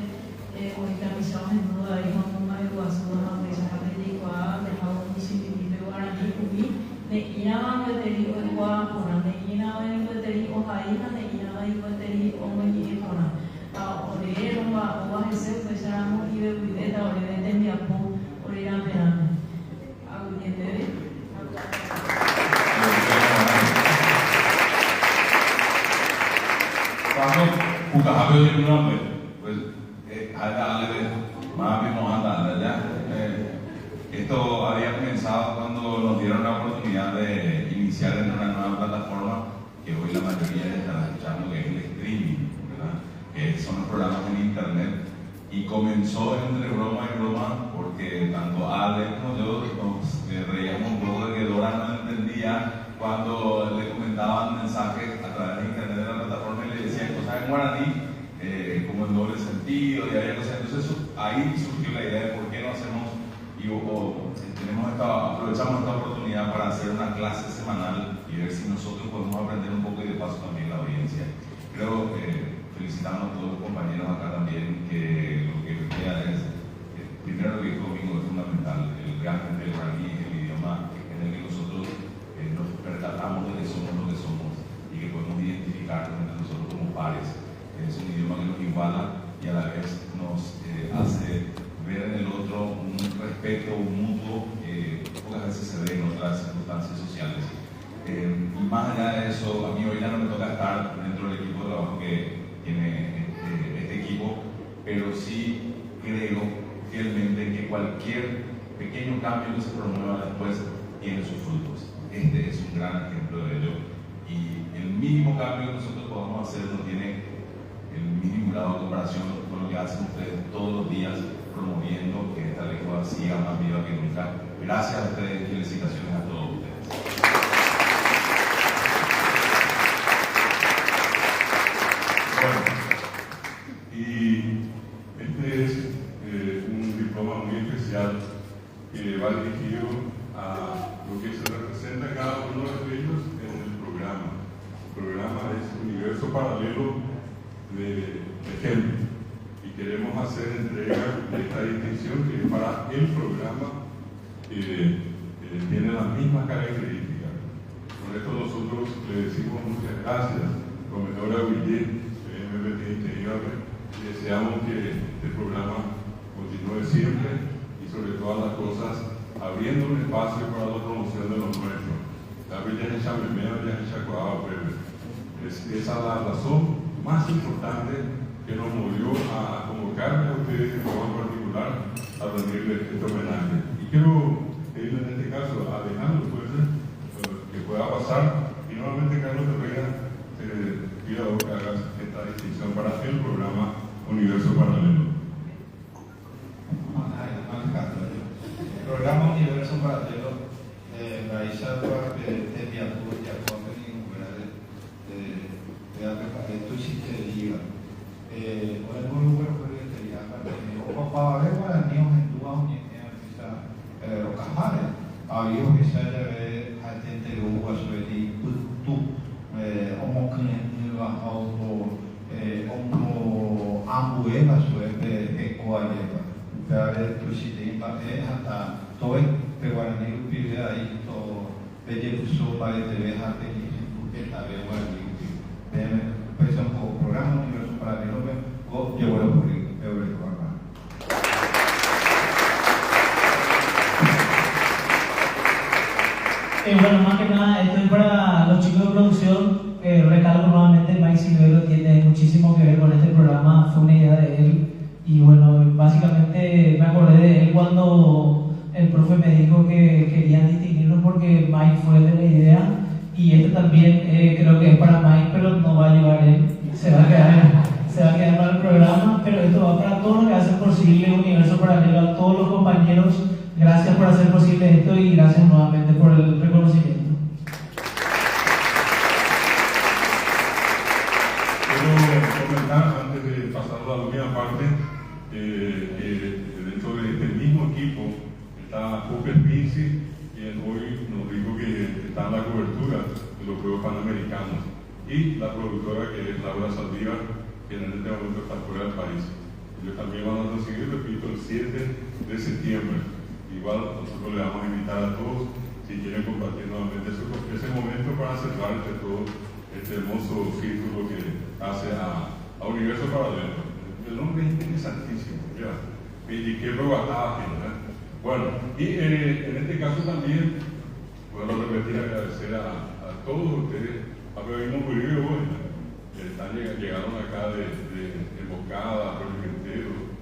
hoy la misión en duda y con una educación a pesar de que va dejado un sitio de guarani cubí de Inaban de Teri o Guapona de Inaban de Teri o Jaina de Inaban de Teri o Moñipona a Orero o a Jesús pues ya muy de Videta o de Miapo o de la Perana a William Bebe cuando Pucajabe oye un nombre, pues hay que darle más bien nos anda ya. Esto había comenzado cuando nos dieron la oportunidad de iniciar en una nueva plataforma que hoy la mayoría están escuchando, que es el streaming, ¿verdad? Que son los programas en internet. Y comenzó entre broma y broma porque tanto Ale como yo nos reíamos un poco de que Dora no entendía cuando le comentaban mensajes a través de internet de la plataforma y le decían cosas en guaraní como en doble sentido y había cosas. Entonces ahí surgió la idea de por qué no hacemos aprovechamos esta oportunidad para hacer una clase semanal y ver si nosotros podemos aprender un poco y de paso también la audiencia. Creo felicitando a todos los compañeros acá también que lo que queda es primero lo que dijo Domingo es fundamental, realmente el guaraní es el idioma en el que nosotros nos percatamos de que somos lo que somos y que podemos identificarnos entre nosotros como pares. Es un idioma que nos iguala y a la vez nos hace ver en el otro un respeto mutuo que pocas veces se ve en otras circunstancias sociales. Y más allá de eso, a mí hoy ya no me toca estar dentro del equipo de trabajo que tiene este equipo, pero sí creo fielmente que cualquier pequeño cambio que se promueva después tiene sus frutos. Este es un gran ejemplo de ello. Y el mínimo cambio que nosotros podamos hacer no tiene el mínimo grado de comparación con lo que hacen ustedes todos los días promoviendo que esta lengua siga más viva que nunca. Gracias a ustedes y felicitaciones a todos ustedes. Bueno, y este es un diploma muy especial que va dirigido a lo que se representa cada uno de ellos en el programa. El programa es Universo Paralelo de Ejemplo. Y queremos hacer entrega de esta distinción que es para el programa que tiene las mismas características. Por esto nosotros le decimos muchas gracias, profesora Willet, MBT Interior, y deseamos que este programa continúe siempre y sobre todas las cosas abriendo un espacio para la promoción de los nuestros. La Villa de Chamemeo y de Chacoaba, es esa la razón más importante que nos movió a convocarme a ustedes en forma particular a rendirles este homenaje. Y quiero pedirle en este caso a Alejandro que pueda pasar y nuevamente Carlos Ferreira pido que hagas esta distinción para el programa Universo Paralelo. El programa Universo Paralelo la isla de Miapu y Acuamen y fuera de tu chiste de Liga. Bueno, muy bueno. como cliente bajo como ambuela suerte ecoaleva para presidente hasta todo este guaraní pide ahí todo de uso para TV hasta que está bien guaraní pues un programa universo para que no me o llevo por el programa. Bueno, más que nada, esto es para los chicos de producción. Recalco nuevamente, Mike Silvero tiene muchísimo que ver con este programa, fue una idea de él. Y bueno, básicamente me acordé de él cuando el profe me dijo que querían distinguirnos porque Mike fue de la idea. Y este también creo que es para Mike, pero no va a llevar él, se va a quedar para el programa. Pero esto va para todos los que hacen posible Universo Paralelo, a todos los compañeros. Gracias por hacer posible esto y gracias nuevamente por el reconocimiento. Quiero comentar, antes de pasar a la última parte, que dentro de este mismo equipo está Cooper Pincy, quien hoy nos dijo que está en la cobertura de los Juegos Panamericanos, y la productora que es Laura Saldívar, quien en este momento está fuera del país. Ellos también van a recibir, repito, el 7 de septiembre. Igual nosotros le vamos a invitar a todos, si quieren compartir nuevamente ese momento para cerrar entre todos este hermoso círculo que hace a Universo Paralelo. El nombre es interesantísimo, ¿verdad? Y qué robataje, ¿verdad? Bueno, y en este caso también, bueno, repetir agradecer a todos ustedes, a que vimos muy bien hoy, llegaron acá de Emboscada, Pimentero,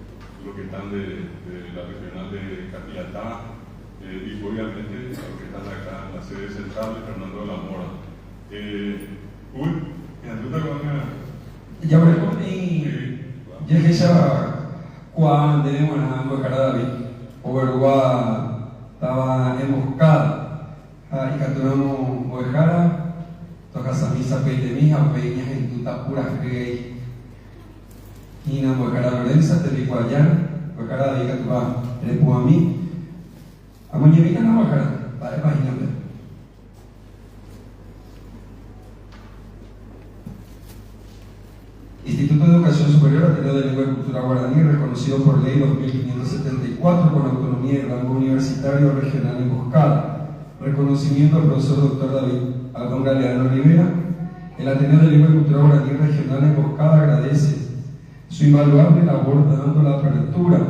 los que están de la regional de Catiatá, y obviamente los que están acá en la sede central de Fernando de la Mora. Uy, ¿en tu te ya veremos y ya que ya cuando tenemos en David o estaba emboscada y capturamos Ovejara, toca esa misa peite mija, peñas en tu tapuras que y na Ovejara Lorenza, te digo allá, Ovejara de Icatuba, repo a mí, a mañana na Ovejara, para imaginarme. Instituto de Educación Superior Ateneo de Lengua y Cultura Guaraní, reconocido por ley 2574 con autonomía y rango universitario regional emboscada. Reconocimiento al profesor Dr. David Aldón Galeano Rivera. El Ateneo de Lengua y Cultura Guaraní regional emboscada agradece su invaluable labor dando la apertura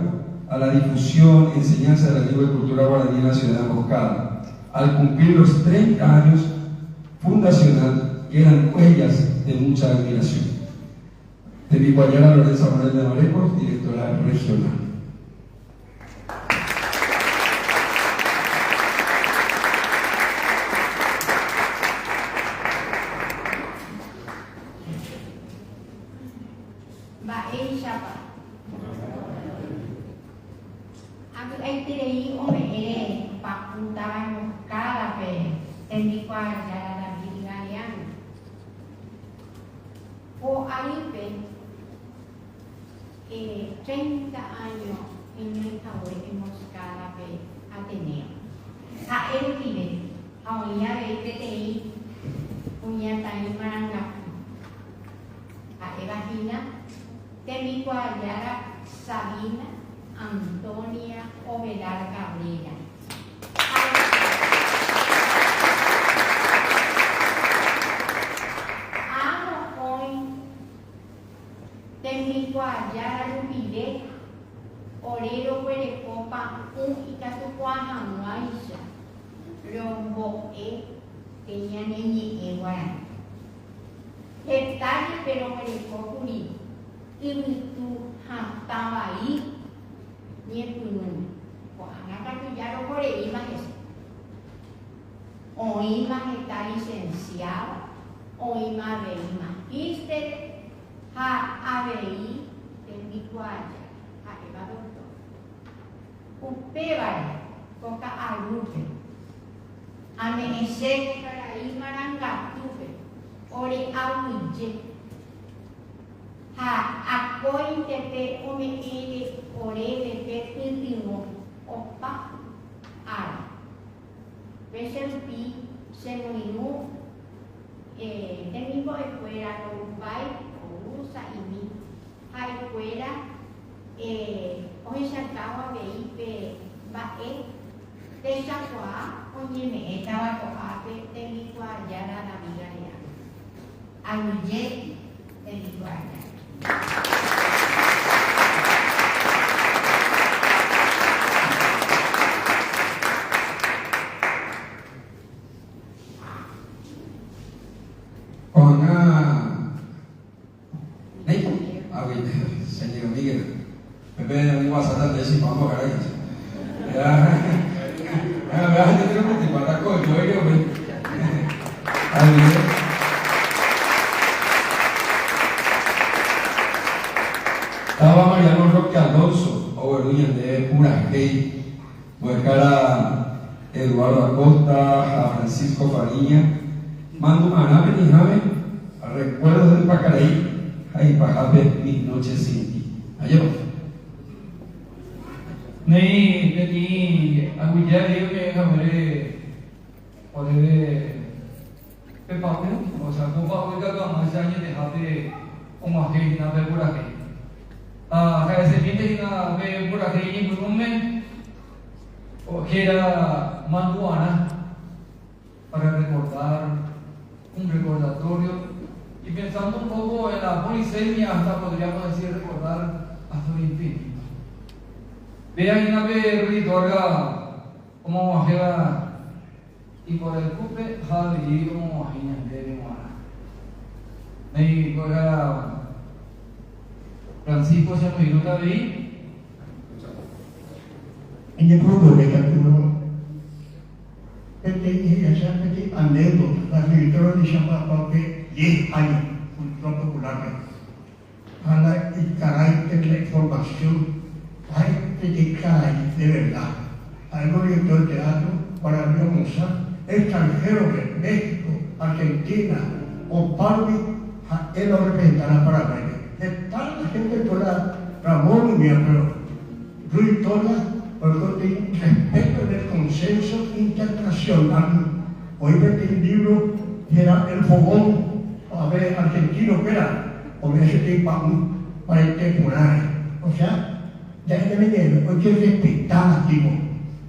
a la difusión y enseñanza de la lengua y cultura guaraní en la ciudad emboscada. Al cumplir los 30 años fundacional, quedan huellas de mucha admiración. De mi compañera Lorenza Morel de Marecos, directora regional. técnico escuela Uruguay o USA y mi escuela hoy sacaba veipe bae de chacua oye me estaba coape técnico allá la amiga ya ayuye técnico allá. Señor Miguel, Pepe no iba a saltar de ese vamos a ganar. Ya, yo tengo que para con yo y yo. Estaba Mariano Roque Alonso, o el de Pura Gay, Muecara Eduardo Acosta, a Francisco Farilla, Mando Anabe y Jaime, a recuerdos del Pacaraí. Ay, pajape mis noches sin ti. Ayo. Nei, aquí, aguilla digo que hambre, poder, pepape, o sea, como para que hagamos ese año de jate, como aquí, na ve por aquí. Ese fin de semana ve por aquí y por un mes, o que era manduana, para recordar, un recordatorio. Y pensando un poco en la polisemia, hasta podríamos decir recordar hasta el infinito. Vean una vez Rudy Torga como bajera y por el cupe Javi como bajina de Mara. Y por Francisco se nos iluta de ahí. En el grupo de capítulo, este anécdota, la escritora de Chapa 10 años, cultura popular. Para el carácter de la información, hay que caer de verdad. Algo director de teatro para Mozart, extranjero de México, Argentina o Parvi, él lo representará para América. De tanta gente toda, Ramón y Miembro, Ruiz Tola, porque respeto del consenso internacional. Hoy metí un libro que era El Fogón, a ver, argentino que era, o me hace tipo para el temporal. O sea, déjame ver, hoy que respetar, digo,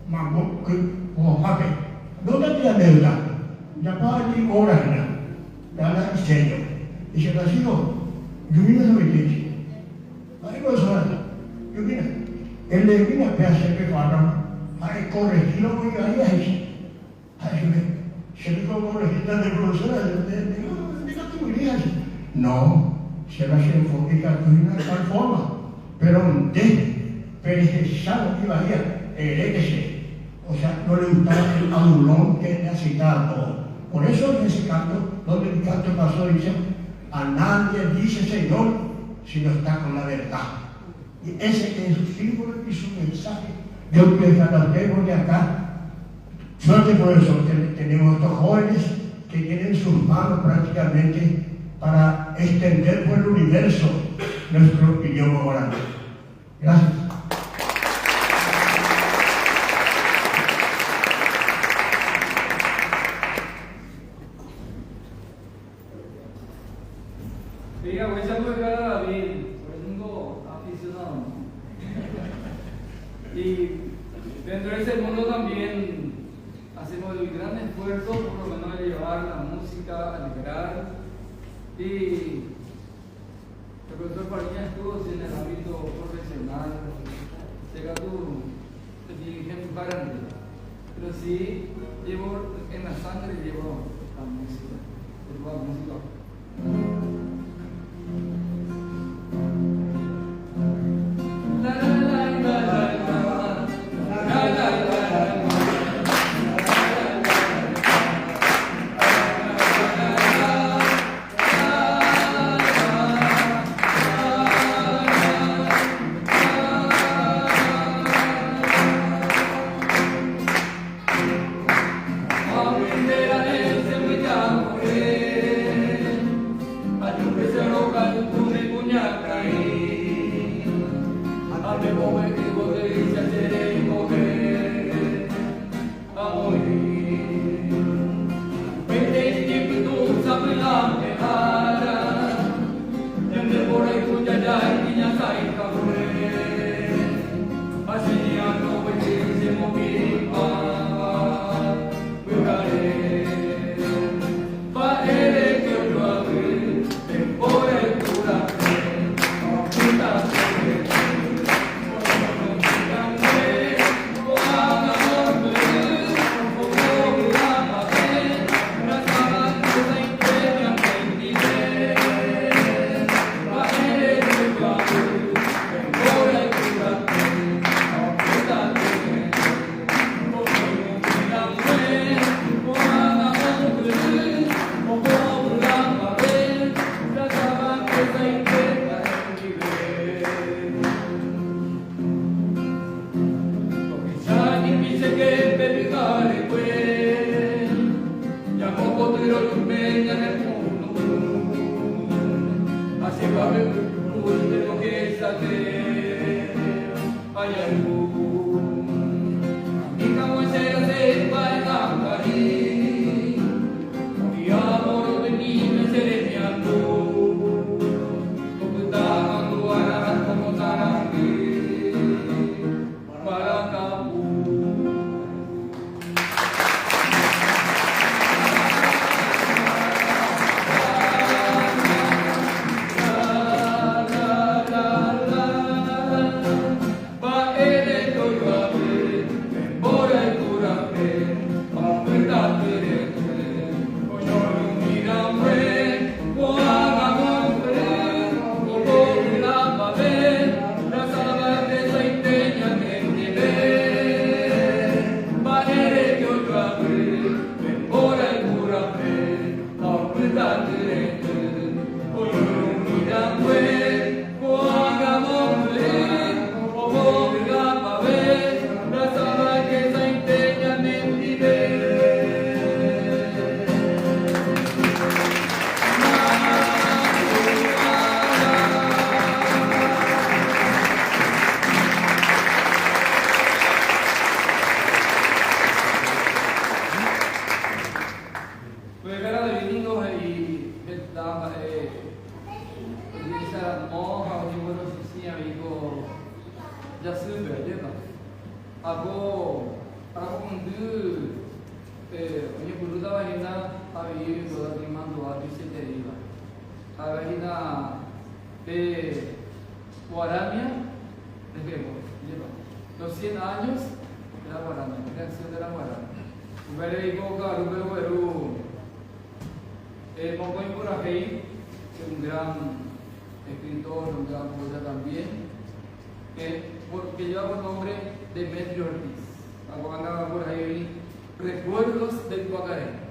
mambo, como pape, ¿dónde te la deuda? Ya para ti horas, ya la diseño. Y se lo digo, yo vine a meterse. Ahí no es hora, yo vine. El de vine a hacer que para, a corregirlo muy ahí, ahí, se me corregir de profesora, no, se va a hacer enfoque de tal forma, pero de perezado que vaya, heréquese. O sea, no le gustaba el adulón que necesitaba todo. Por eso en ese canto, donde el canto pasó, dice, a nadie dice Señor si no está con la verdad. Y ese es su símbolo y su mensaje. Yo quiero dejar a ustedes porque acá, suerte por eso, tenemos estos jóvenes que tienen sus manos prácticamente para extender por el universo nuestro idioma guaraní. Gracias. Diga, voy a jugar a David, segundo aficionado. Y dentro de ese mundo también hacemos el gran esfuerzo, por lo menos, de llevar la música, a liberar. Y el profesor Farilla estuvo en el ámbito profesional, llega tu dirigente parante, pero sí llevo en la sangre, llevo la música, llevo la música. Los 100 años de la guarana, la canción de la guarana. Mocoy Purajei, que es un gran escritor, un gran poeta también, que lleva por nombre Demetrio Ortiz. Andaba por ahí, Recuerdos del Guacaré.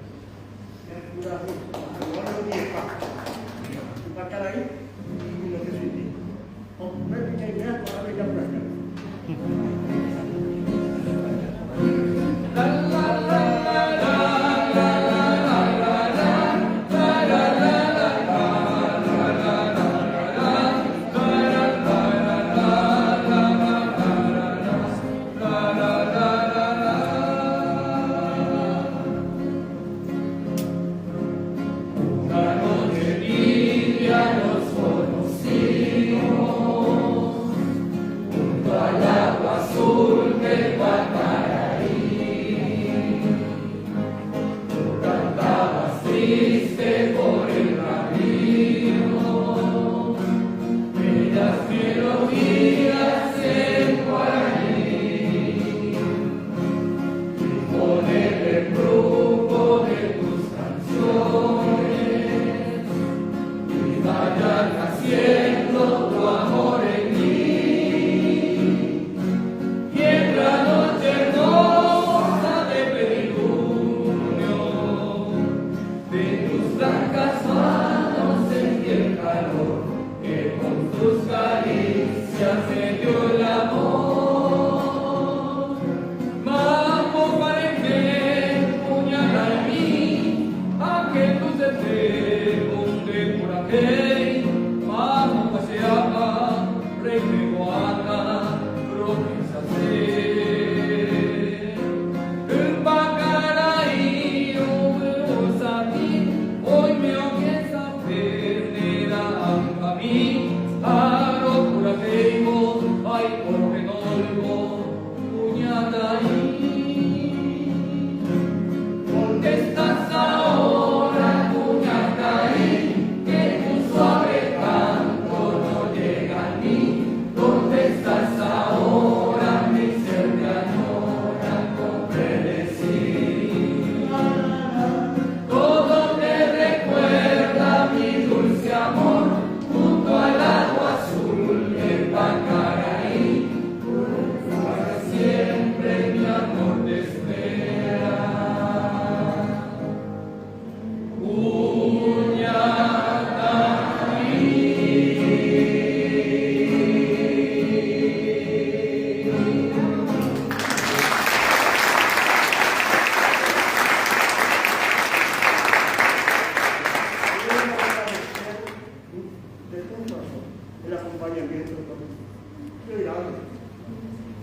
Ay, por lo que no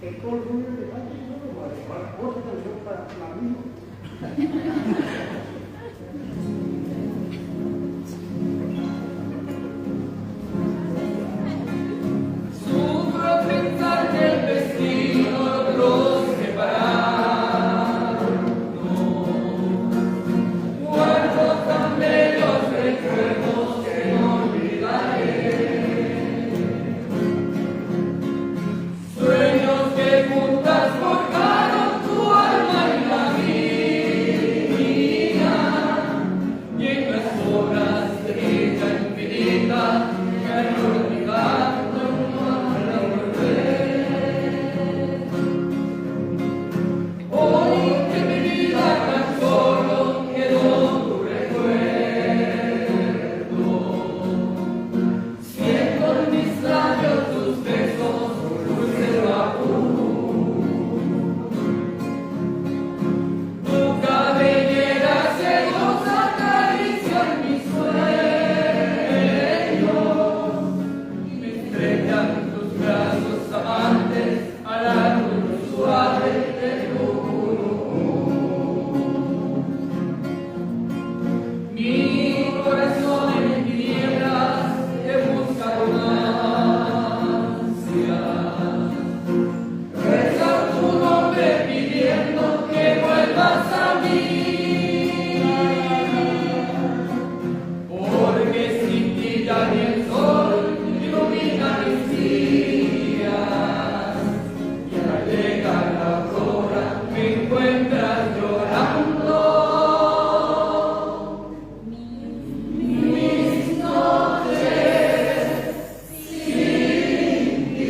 que todo el mundo le va a decir, no, para cosas que yo para la misma. Sufro pensar que el destino los separa. Guardo tan bellos recuerdos que no olvidaré. Sueños que juntas forjaron tu alma y la mía, y en las obras de dicha infinita me han olvidado para volver. Hoy que mi vida tan solo quedó tu recuerdo, siento en mis labios tus besos, dulce vapor. Tu cabellera celosa acaricia mis sueños y me estrellan tus brazos amantes al ángulo suave de tu mi corazón en tinieblas te busca con ansia. Reza tu nombre pidiendo que vuelvas a mí, porque sin ti ya ni el sol ilumina mis días, y al llegar la aurora me encuentras llorando. Mis noches sin ti.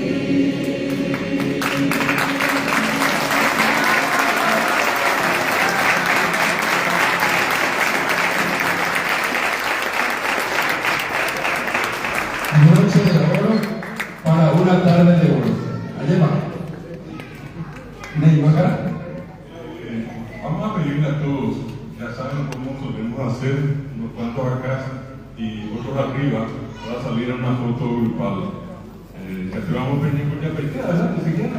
Noche de oro para una tarde de oro. Allá va. Neymar. Vamos a pedirle a todos, ya saben cómo solemos hacer, unos cuantos a casa y otros arriba, para salir a una foto grupal. Ya te vamos a venir con ya adelante, si quieren.